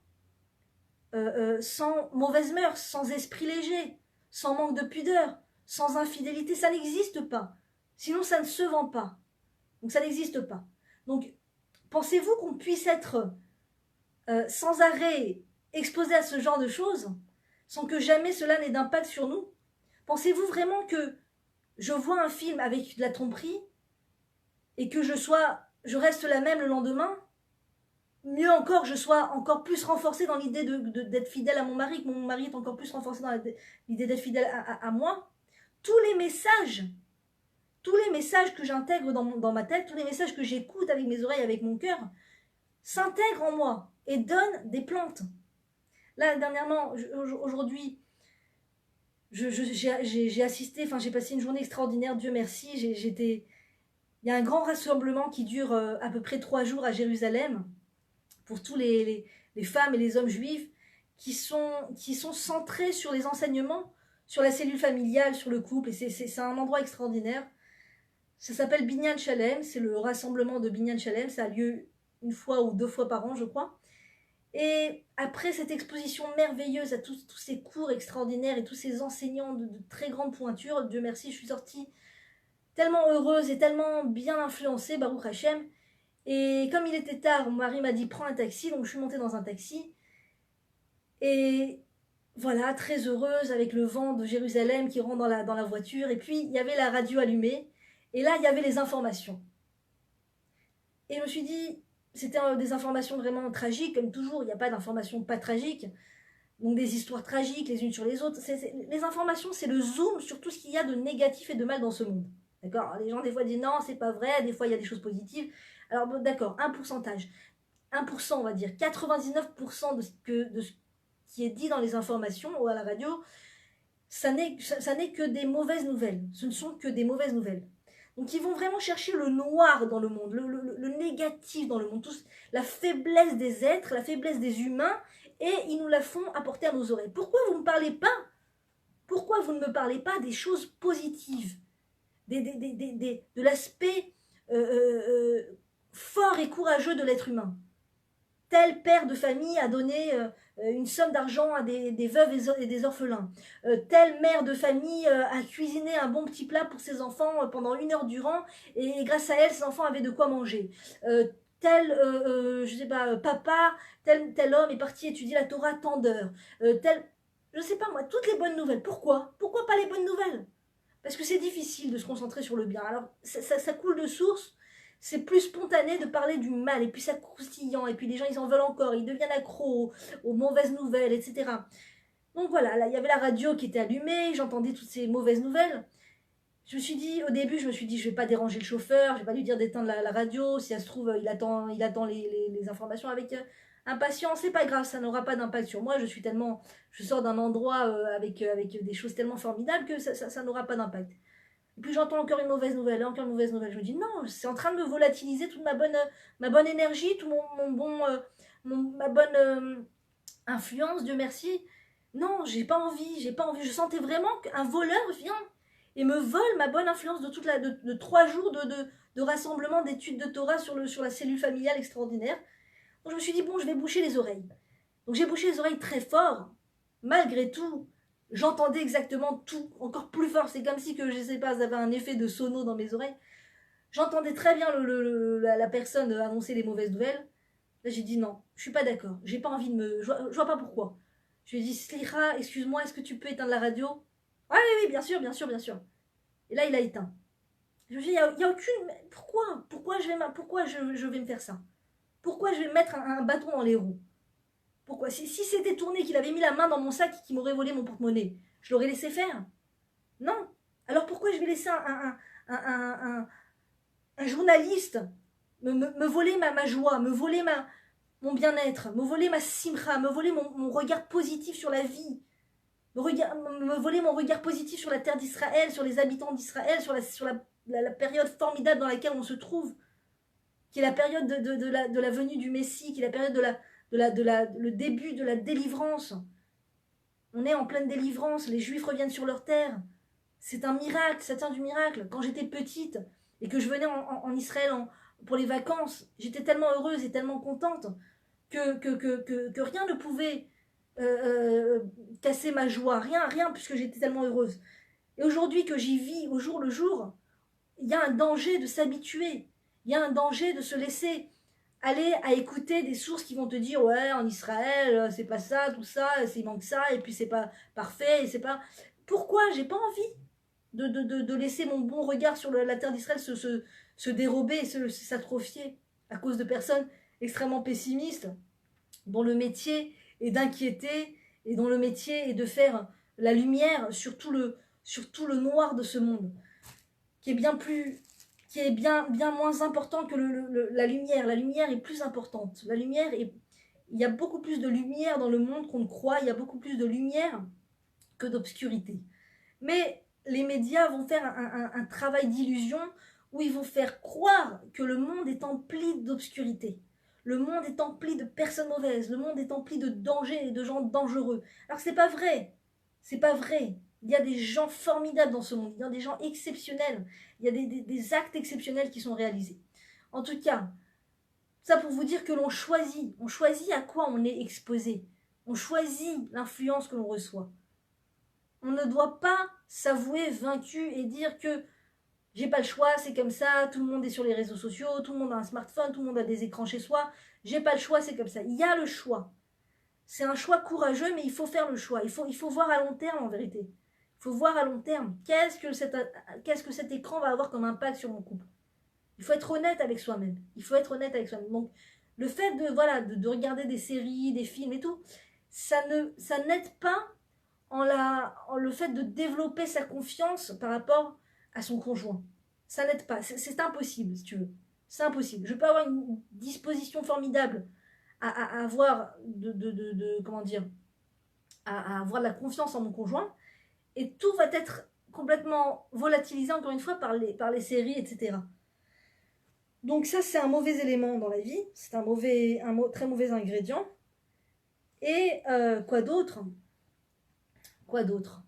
[SPEAKER 1] mauvaise mœurs, sans esprit léger, sans manque de pudeur, sans infidélité, ça n'existe pas. Sinon, ça ne se vend pas. Donc, ça n'existe pas. Donc, pensez-vous qu'on puisse être sans arrêt exposé à ce genre de choses sans que jamais cela n'ait d'impact sur nous? Pensez-vous vraiment que je vois un film avec de la tromperie et que je reste la même le lendemain? Mieux encore, je sois encore plus renforcée dans l'idée d'être fidèle à mon mari, que mon mari est encore plus renforcé dans l'idée d'être fidèle à moi. Tous les messages que j'intègre dans ma tête, tous les messages que j'écoute avec mes oreilles, avec mon cœur, s'intègrent en moi et donnent des plantes. Là, dernièrement, aujourd'hui, j'ai assisté, enfin j'ai passé une journée extraordinaire, Dieu merci. Il y a un grand rassemblement qui dure à peu près 3 jours à Jérusalem pour tous les femmes et les hommes juifs qui sont centrés sur les enseignements, sur la cellule familiale, sur le couple. Et c'est un endroit extraordinaire. Ça s'appelle Binyan Shalem, c'est le rassemblement de Binyan Shalem. Ça a lieu 1 ou 2 fois par an, je crois. Et après cette exposition merveilleuse à tous ces cours extraordinaires et tous ces enseignants de très grande pointure, Dieu merci, je suis sortie tellement heureuse et tellement bien influencée, Baruch Hashem. Et comme il était tard, mon mari m'a dit prends un taxi, donc je suis montée dans un taxi. Et voilà, très heureuse avec le vent de Jérusalem qui rentre dans la voiture. Et puis il y avait la radio allumée. Et là, il y avait les informations. Et je me suis dit, c'était des informations vraiment tragiques, comme toujours, il n'y a pas d'informations pas tragiques. Donc des histoires tragiques les unes sur les autres. Les informations, c'est le zoom sur tout ce qu'il y a de négatif et de mal dans ce monde. D'accord? Les gens, des fois, disent non, c'est pas vrai, des fois, il y a des choses positives. Alors, bon, d'accord, un pourcentage. 1%, on va dire. 99% de ce qui est dit dans les informations ou à la radio, ça n'est que des mauvaises nouvelles. Ce ne sont que des mauvaises nouvelles. Donc, ils vont vraiment chercher le noir dans le monde, le négatif dans le monde, la faiblesse des êtres, la faiblesse des humains, et ils nous la font apporter à nos oreilles. Pourquoi vous ne parlez pas? Pourquoi vous ne me parlez pas des choses positives, de l'aspect fort et courageux de l'être humain? Tel père de famille a donné une somme d'argent à des veuves et des orphelins. Telle mère de famille a cuisiné un bon petit plat pour ses enfants pendant 1 heure durant, et grâce à elle, ses enfants avaient de quoi manger. Je sais pas, papa, tel homme est parti étudier la Torah tant d'heures. Je sais pas moi, toutes les bonnes nouvelles. Pourquoi? Pourquoi pas les bonnes nouvelles? Parce que c'est difficile de se concentrer sur le bien. Alors, ça coule de source. C'est plus spontané de parler du mal, et puis ça croustillant, et puis les gens ils en veulent encore, ils deviennent accros aux mauvaises nouvelles, etc. Donc voilà, là il y avait la radio qui était allumée, j'entendais toutes ces mauvaises nouvelles. Au début je me suis dit je vais pas déranger le chauffeur, je vais pas lui dire d'éteindre la radio, si ça se trouve il attend les informations avec impatience, c'est pas grave, ça n'aura pas d'impact sur moi, je sors d'un endroit avec des choses tellement formidables que ça n'aura pas d'impact. Et puis j'entends encore une mauvaise nouvelle, encore une mauvaise nouvelle. Je me dis non, c'est en train de me volatiliser toute ma bonne énergie, tout ma bonne influence, Dieu merci. Non, j'ai pas envie. Je sentais vraiment qu'un voleur vient et me vole ma bonne influence de 3 jours de rassemblement d'études de Torah sur la cellule familiale extraordinaire. Donc je me suis dit bon, je vais boucher les oreilles. Donc j'ai bouché les oreilles très fort. Malgré tout, j'entendais exactement tout, encore plus fort. C'est comme si que, je sais pas, ça avait un effet de sono dans mes oreilles. J'entendais très bien la personne annoncer les mauvaises nouvelles. Là, j'ai dit non, je suis pas d'accord. J'ai pas envie de me... Je vois pas pourquoi. Je lui ai dit, Slicha, excuse-moi, est-ce que tu peux éteindre la radio? Ah oui, bien sûr, bien sûr, bien sûr. Et là, il a éteint. Je me suis dit, il n'y a aucune... Pourquoi je vais me faire ça? Pourquoi je vais mettre un bâton dans les roues? Pourquoi? Si c'était tourné, qu'il avait mis la main dans mon sac et qu'il m'aurait volé mon porte-monnaie, je l'aurais laissé faire? Non. Alors pourquoi je vais laisser un journaliste me voler ma joie, me voler mon bien-être, me voler ma simcha, me voler mon regard positif sur la vie, me voler mon regard positif sur la terre d'Israël, sur les habitants d'Israël, sur la période formidable dans laquelle on se trouve, qui est la période de la venue du Messie, qui est la période le début de la délivrance. On est en pleine délivrance, les Juifs reviennent sur leur terre. C'est un miracle, ça tient du miracle. Quand j'étais petite et que je venais en Israël pour les vacances, j'étais tellement heureuse et tellement contente que rien ne pouvait casser ma joie, rien, puisque j'étais tellement heureuse. Et aujourd'hui que j'y vis au jour le jour, il y a un danger de s'habituer, il y a un danger de se laisser aller à écouter des sources qui vont te dire ouais en Israël c'est pas ça, tout ça, il manque ça et puis c'est pas parfait et c'est pas. Pourquoi j'ai pas envie de laisser mon bon regard sur la terre d'Israël se dérober et s'atrophier à cause de personnes extrêmement pessimistes dont le métier est d'inquiéter et dont le métier est de faire la lumière sur tout le noir de ce monde qui est bien plus qui est bien moins important que la lumière. La lumière est plus importante. La lumière est, il y a beaucoup plus de lumière dans le monde qu'on ne croit. Il y a beaucoup plus de lumière que d'obscurité. Mais les médias vont faire un travail d'illusion où ils vont faire croire que le monde est empli d'obscurité. Le monde est empli de personnes mauvaises. Le monde est empli de dangers et de gens dangereux. Alors c'est pas vrai. C'est pas vrai. Il y a des gens formidables dans ce monde. Il y a des gens exceptionnels. Il y a des actes exceptionnels qui sont réalisés. En tout cas, ça pour vous dire que l'on choisit. On choisit à quoi on est exposé. On choisit l'influence que l'on reçoit. On ne doit pas s'avouer vaincu et dire que j'ai pas le choix, c'est comme ça, tout le monde est sur les réseaux sociaux, tout le monde a un smartphone, tout le monde a des écrans chez soi, j'ai pas le choix, c'est comme ça. Il y a le choix. C'est un choix courageux, mais il faut faire le choix. Il faut voir à long terme en vérité. Il faut voir à long terme qu'est-ce que cet écran va avoir comme impact sur mon couple. Il faut être honnête avec soi-même. Il faut être honnête avec soi-même. Donc, le fait de regarder des séries, des films et tout, ça n'aide pas en le fait de développer sa confiance par rapport à son conjoint. Ça n'aide pas. C'est impossible, si tu veux. C'est impossible. Je peux avoir une disposition formidable à avoir comment dire, à avoir de la confiance en mon conjoint, et tout va être complètement volatilisé, encore une fois, par les séries, etc. Donc ça, c'est un mauvais élément dans la vie. C'est un très mauvais ingrédient. Et quoi d'autre ? Quoi d'autre ?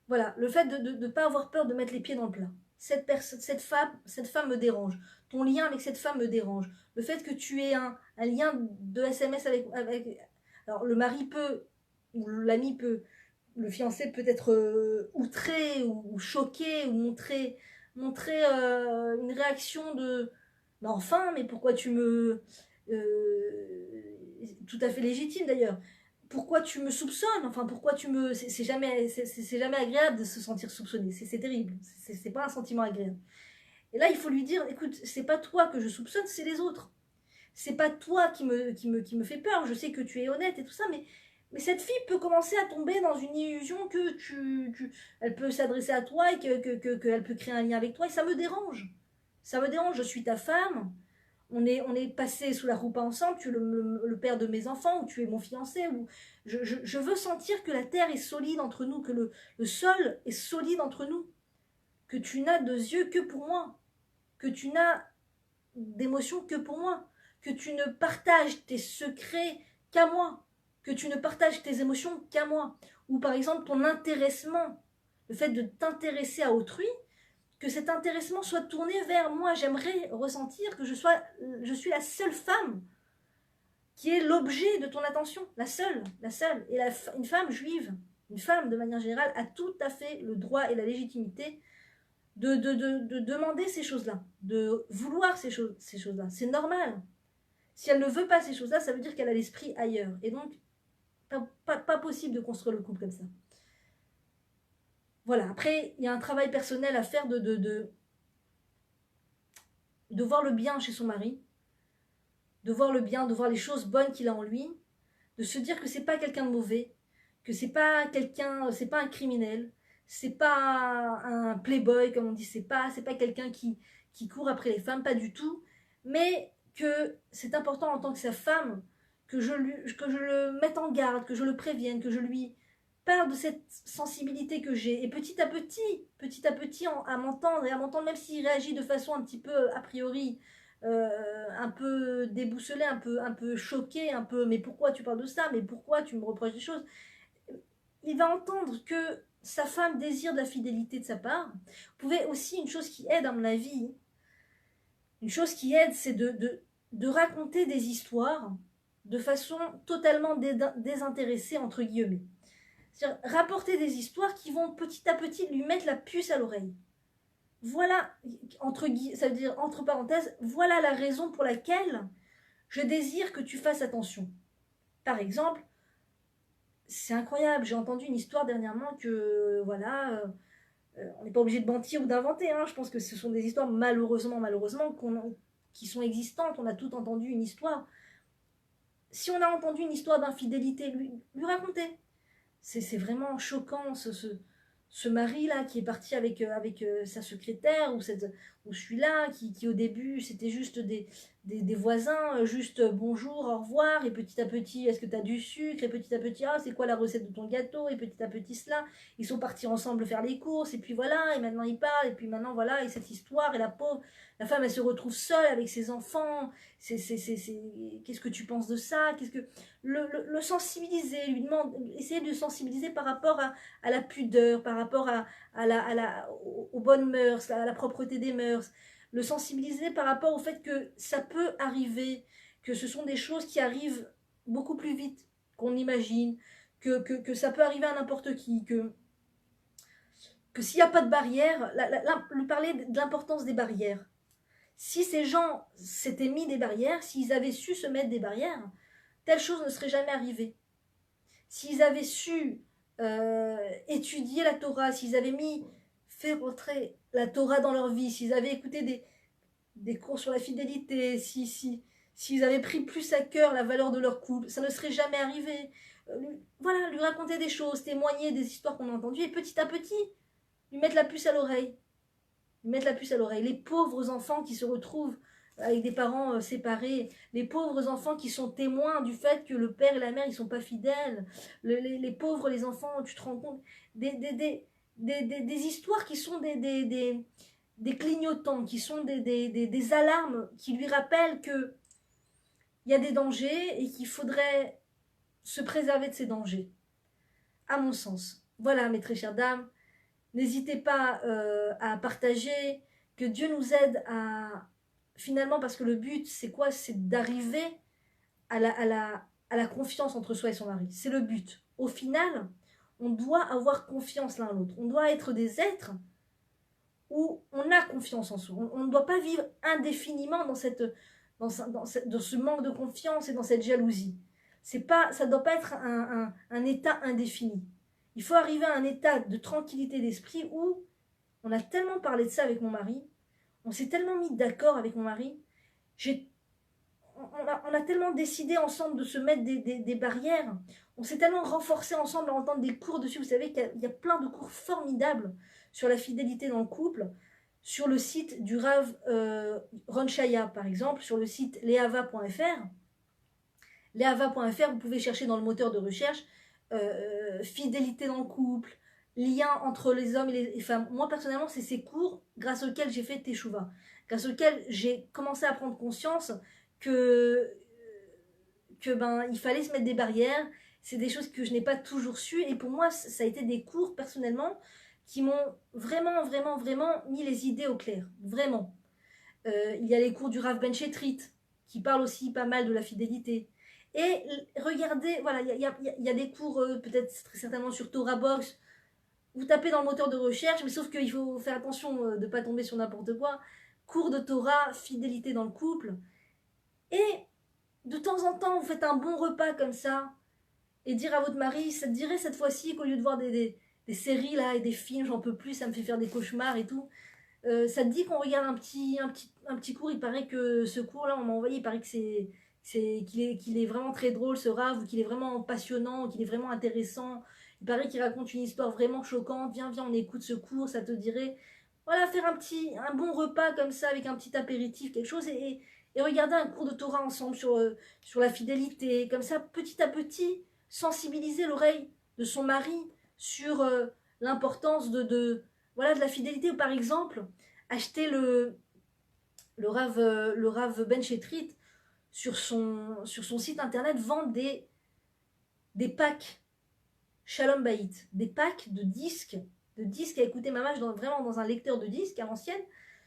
[SPEAKER 1] Voilà, le fait de ne pas avoir peur de mettre les pieds dans le plat. Cette femme me dérange. Ton lien avec cette femme me dérange. Le fait que tu aies un lien de SMS avec... Alors, le mari peut, ou l'ami peut, le fiancé peut être outré ou choqué, ou montrer une réaction de... Mais enfin, mais pourquoi tu me... tout à fait légitime d'ailleurs. Pourquoi tu me soupçonnes, enfin pourquoi tu me... C'est jamais agréable de se sentir soupçonné, c'est terrible, c'est pas un sentiment agréable. Et là il faut lui dire, écoute, c'est pas toi que je soupçonne, c'est les autres. C'est pas toi qui me fait peur, je sais que tu es honnête et tout ça, mais cette fille peut commencer à tomber dans une illusion que elle peut s'adresser à toi et qu'elle peut créer un lien avec toi, et ça me dérange. Ça me dérange, je suis ta femme, on est passé sous la roupa ensemble, tu es le père de mes enfants, ou tu es mon fiancé, ou je veux sentir que la terre est solide entre nous, que le sol est solide entre nous, que tu n'as de yeux que pour moi, que tu n'as d'émotions que pour moi, que tu ne partages tes secrets qu'à moi, que tu ne partages tes émotions qu'à moi, ou par exemple ton intéressement, le fait de t'intéresser à autrui, que cet intéressement soit tourné vers moi. J'aimerais ressentir que je suis la seule femme qui est l'objet de ton attention, la seule. Et une femme juive, une femme de manière générale, a tout à fait le droit et la légitimité de demander ces choses-là, de vouloir ces choses-là. C'est normal. Si elle ne veut pas ces choses-là, ça veut dire qu'elle a l'esprit ailleurs. Et donc, pas possible de construire le couple comme ça. Voilà, après, il y a un travail personnel à faire de voir le bien chez son mari, de voir le bien, de voir les choses bonnes qu'il a en lui, de se dire que c'est pas quelqu'un de mauvais, que c'est pas un criminel, c'est pas un playboy comme on dit, c'est pas quelqu'un qui court après les femmes, pas du tout, mais que c'est important en tant que sa femme que je le mette en garde, que je le prévienne, que je lui parle de cette sensibilité que j'ai, et petit à petit à m'entendre, même s'il réagit de façon un petit peu a priori un peu déboussolé, un peu choqué, un peu mais pourquoi tu parles de ça, mais pourquoi tu me reproches des choses, il va entendre que sa femme désire de la fidélité de sa part. Vous pouvez aussi, une chose qui aide dans la vie, c'est de raconter des histoires de façon totalement désintéressée, entre guillemets. C'est-à-dire rapporter des histoires qui vont petit à petit lui mettre la puce à l'oreille. voilà, ça veut dire entre parenthèses, voilà la raison pour laquelle je désire que tu fasses attention. Par exemple, c'est incroyable, j'ai entendu une histoire dernièrement que, voilà, on n'est pas obligé de mentir ou d'inventer, hein. Je pense que ce sont des histoires malheureusement, qui sont existantes. On a tout entendu une histoire. Si on a entendu une histoire d'infidélité, lui raconter. C'est vraiment choquant, ce mari-là qui est parti avec sa secrétaire, ou celui-là qui au début, c'était juste des voisins, juste bonjour, au revoir, et petit à petit, est-ce que tu as du sucre, et petit à petit, ah, c'est quoi la recette de ton gâteau, et petit à petit cela. Ils sont partis ensemble faire les courses, et puis voilà, et maintenant ils parlent, et puis maintenant voilà, et cette histoire, et la pauvre, la femme, elle se retrouve seule avec ses enfants. Qu'est-ce que tu penses de ça? Le sensibiliser, lui demande, essayer de le sensibiliser par rapport à la pudeur, par rapport aux bonnes mœurs, à la propreté des mœurs, le sensibiliser par rapport au fait que ça peut arriver, que ce sont des choses qui arrivent beaucoup plus vite qu'on imagine, que ça peut arriver à n'importe qui, que s'il n'y a pas de barrière, lui parler de l'importance des barrières. Si ces gens s'étaient mis des barrières, s'ils avaient su se mettre des barrières, telle chose ne serait jamais arrivée. S'ils avaient su étudier la Torah, s'ils avaient fait rentrer la Torah dans leur vie, s'ils avaient écouté des cours sur la fidélité, s'ils avaient pris plus à cœur la valeur de leur couple, ça ne serait jamais arrivé. Voilà, lui raconter des choses, témoigner des histoires qu'on a entendues, et petit à petit, lui mettre la puce à l'oreille. Lui mettre la puce à l'oreille. Les pauvres enfants qui se retrouvent avec des parents séparés, les pauvres enfants qui sont témoins du fait que le père et la mère ils sont pas fidèles, les pauvres, les enfants, tu te rends compte, des histoires qui sont des clignotants, qui sont des alarmes qui lui rappellent que il y a des dangers et qu'il faudrait se préserver de ces dangers, à mon sens. Voilà, mes très chères dames, n'hésitez pas à partager, que Dieu nous aide à, finalement, parce que le but, c'est quoi? C'est d'arriver à la confiance entre soi et son mari. C'est le but. Au final, on doit avoir confiance l'un à l'autre. On doit être des êtres où on a confiance en soi. On ne doit pas vivre indéfiniment dans ce manque de confiance et dans cette jalousie. Ça ne doit pas être un état indéfini. Il faut arriver à un état de tranquillité d'esprit où on a tellement parlé de ça avec mon mari, on s'est tellement mis d'accord avec mon mari, on a tellement décidé ensemble de se mettre des barrières, on s'est tellement renforcé ensemble à entendre des cours dessus. Vous savez qu'il y a plein de cours formidables sur la fidélité dans le couple, sur le site du Rav Ron Shaya, par exemple, sur le site leava.fr. Leava.fr, vous pouvez chercher dans le moteur de recherche fidélité dans le couple, lien entre les hommes et les femmes. Moi, personnellement, c'est ces cours grâce auxquels j'ai fait Teshuva, grâce auxquels j'ai commencé à prendre conscience que, il fallait se mettre des barrières. C'est des choses que je n'ai pas toujours su. Et pour moi, ça a été des cours, personnellement, qui m'ont vraiment mis les idées au clair. Vraiment. Il y a les cours du Rav Ben Shetrit, qui parlent aussi pas mal de la fidélité. Et regardez, voilà, il y a des cours, peut-être très certainement sur Torah Box. Vous tapez dans le moteur de recherche, mais sauf qu'il faut faire attention de ne pas tomber sur n'importe quoi. Cours de Torah, fidélité dans le couple. Et de temps en temps, vous faites un bon repas comme ça, et dire à votre mari, ça te dirait cette fois-ci qu'au lieu de voir des séries là et des films, j'en peux plus, ça me fait faire des cauchemars et tout. Ça te dit qu'on regarde un petit cours. Il paraît que ce cours-là, on m'a envoyé, il paraît que qu'il est vraiment très drôle, ce Rav, qu'il est vraiment passionnant, qu'il est vraiment intéressant. Il paraît qu'il raconte une histoire vraiment choquante. Viens, on écoute ce cours, ça te dirait. Voilà, faire un bon repas comme ça, avec un petit apéritif, quelque chose, et regarder un cours de Torah ensemble sur la fidélité. Comme ça, petit à petit, sensibiliser l'oreille de son mari sur l'importance de la fidélité. Ou par exemple, acheter le Rav Ben Shetrit sur son site internet, vend des packs Shalom Bayit, des packs de disques à écouter mamage vraiment dans un lecteur de disques à l'ancienne,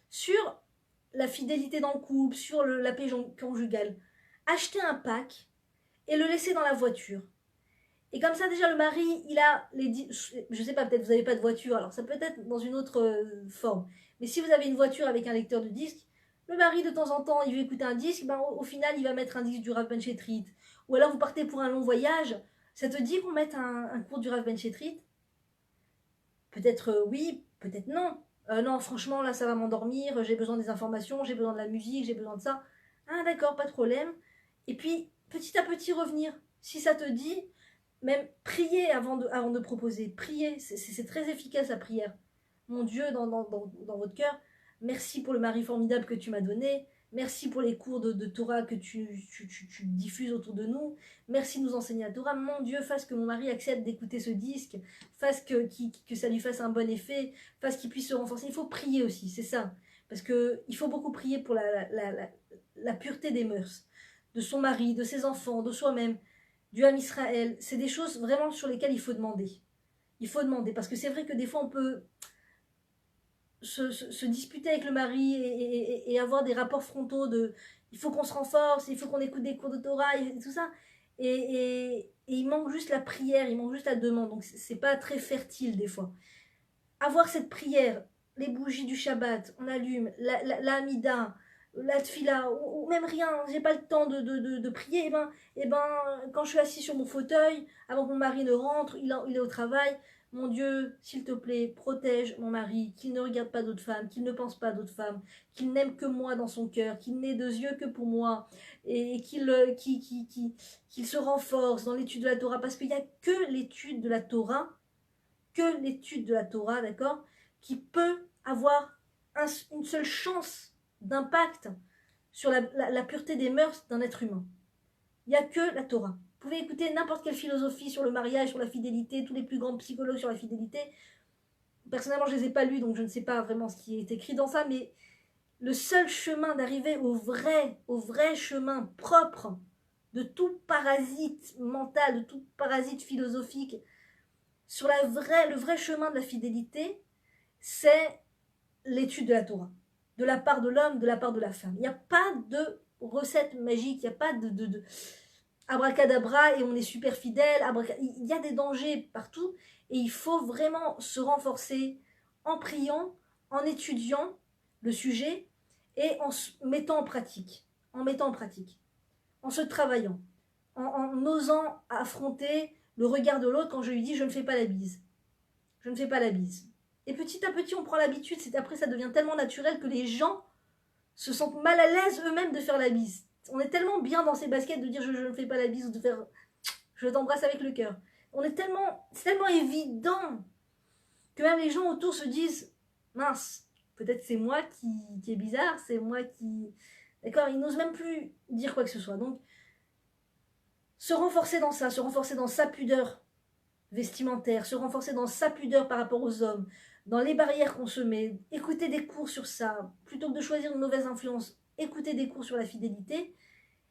[SPEAKER 1] sur la fidélité dans le couple, sur la paix conjugale. Acheter un pack et le laisser dans la voiture. Et comme ça, déjà, le mari, il a je sais pas, peut-être vous n'avez pas de voiture, alors ça peut être dans une autre forme. Mais si vous avez une voiture avec un lecteur de disques, le mari de temps en temps il veut écouter un disque, ben, au final il va mettre un disque du Rav Ben Shetrit. Ou alors vous partez pour un long voyage, ça te dit qu'on mette un cours du Rav Ben Shetrit? Peut-être oui, peut-être non. Non, franchement, là, ça va m'endormir, j'ai besoin des informations, j'ai besoin de la musique, j'ai besoin de ça. Ah, d'accord, pas de problème. Et puis, petit à petit, revenir. Si ça te dit, même prier avant de proposer. Prier, c'est très efficace la prière. Mon Dieu, dans votre cœur, merci pour le mari formidable que tu m'as donné. Merci pour les cours de Torah que tu diffuses autour de nous. Merci de nous enseigner la Torah. Mon Dieu, fasse que mon mari accepte d'écouter ce disque. Fasse que ça lui fasse un bon effet. Fasse qu'il puisse se renforcer. Il faut prier aussi, c'est ça. Parce qu'il faut beaucoup prier pour la pureté des mœurs. De son mari, de ses enfants, de soi-même, du Ham Israël. C'est des choses vraiment sur lesquelles il faut demander. Il faut demander. Parce que c'est vrai que des fois, on peut se disputer avec le mari et avoir des rapports frontaux de il faut qu'on se renforce, il faut qu'on écoute des cours de Torah et tout ça. Et il manque juste la prière, il manque juste la demande. Donc c'est pas très fertile des fois. Avoir cette prière, les bougies du Shabbat, on allume, la Hamida, la Tfila, ou même rien, j'ai pas le temps de prier, et ben, quand je suis assis sur mon fauteuil, avant que mon mari ne rentre, il est au travail, mon Dieu, s'il te plaît, protège mon mari, qu'il ne regarde pas d'autres femmes, qu'il ne pense pas à d'autres femmes, qu'il n'aime que moi dans son cœur, qu'il n'ait deux yeux que pour moi, et qu'il se renforce dans l'étude de la Torah, parce qu'il n'y a que l'étude de la Torah, d'accord, qui peut avoir une seule chance d'impact sur la pureté des mœurs d'un être humain. Il n'y a que la Torah. Vous pouvez écouter n'importe quelle philosophie sur le mariage, sur la fidélité, tous les plus grands psychologues sur la fidélité. Personnellement, je ne les ai pas lus, donc je ne sais pas vraiment ce qui est écrit dans ça, mais le seul chemin d'arriver au vrai chemin propre de tout parasite mental, de tout parasite philosophique, sur le vrai chemin de la fidélité, c'est l'étude de la Torah. De la part de l'homme, de la part de la femme. Il n'y a pas de recette magique, il n'y a pas de abracadabra et on est super fidèle. Il y a des dangers partout et il faut vraiment se renforcer en priant, en étudiant le sujet et en se mettant en pratique. En se travaillant. En osant affronter le regard de l'autre quand je lui dis je ne fais pas la bise. Je ne fais pas la bise. Et petit à petit, on prend l'habitude. Après, ça devient tellement naturel que les gens se sentent mal à l'aise eux-mêmes de faire la bise. On est tellement bien dans ces baskets de dire je ne fais pas la bise ou de faire je t'embrasse avec le cœur. C'est tellement évident que même les gens autour se disent mince, peut-être c'est moi qui est bizarre, c'est moi qui... D'accord, ils n'osent même plus dire quoi que ce soit. Donc, se renforcer dans ça, se renforcer dans sa pudeur vestimentaire, se renforcer dans sa pudeur par rapport aux hommes, dans les barrières qu'on se met, écouter des cours sur ça, plutôt que de choisir une mauvaise influence, écouter des cours sur la fidélité,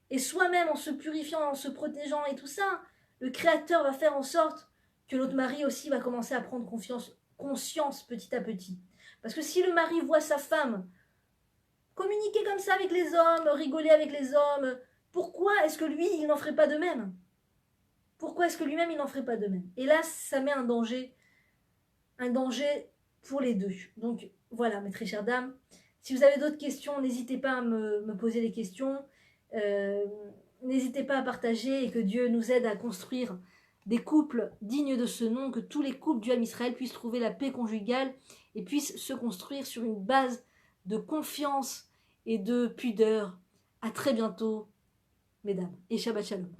[SPEAKER 1] et soi-même en se purifiant, en se protégeant et tout ça, le Créateur va faire en sorte que notre mari aussi va commencer à prendre conscience petit à petit. Parce que si le mari voit sa femme communiquer comme ça avec les hommes, rigoler avec les hommes, pourquoi est-ce que lui, il n'en ferait pas de même ? Pourquoi est-ce que lui-même, il n'en ferait pas de même ? Et là, ça met un danger pour les deux. Donc voilà, mes très chères dames, si vous avez d'autres questions, n'hésitez pas à me poser des questions. N'hésitez pas à partager et que Dieu nous aide à construire des couples dignes de ce nom, que tous les couples du Ham Israël puissent trouver la paix conjugale et puissent se construire sur une base de confiance et de pudeur. À très bientôt, mesdames, et Shabbat Shalom.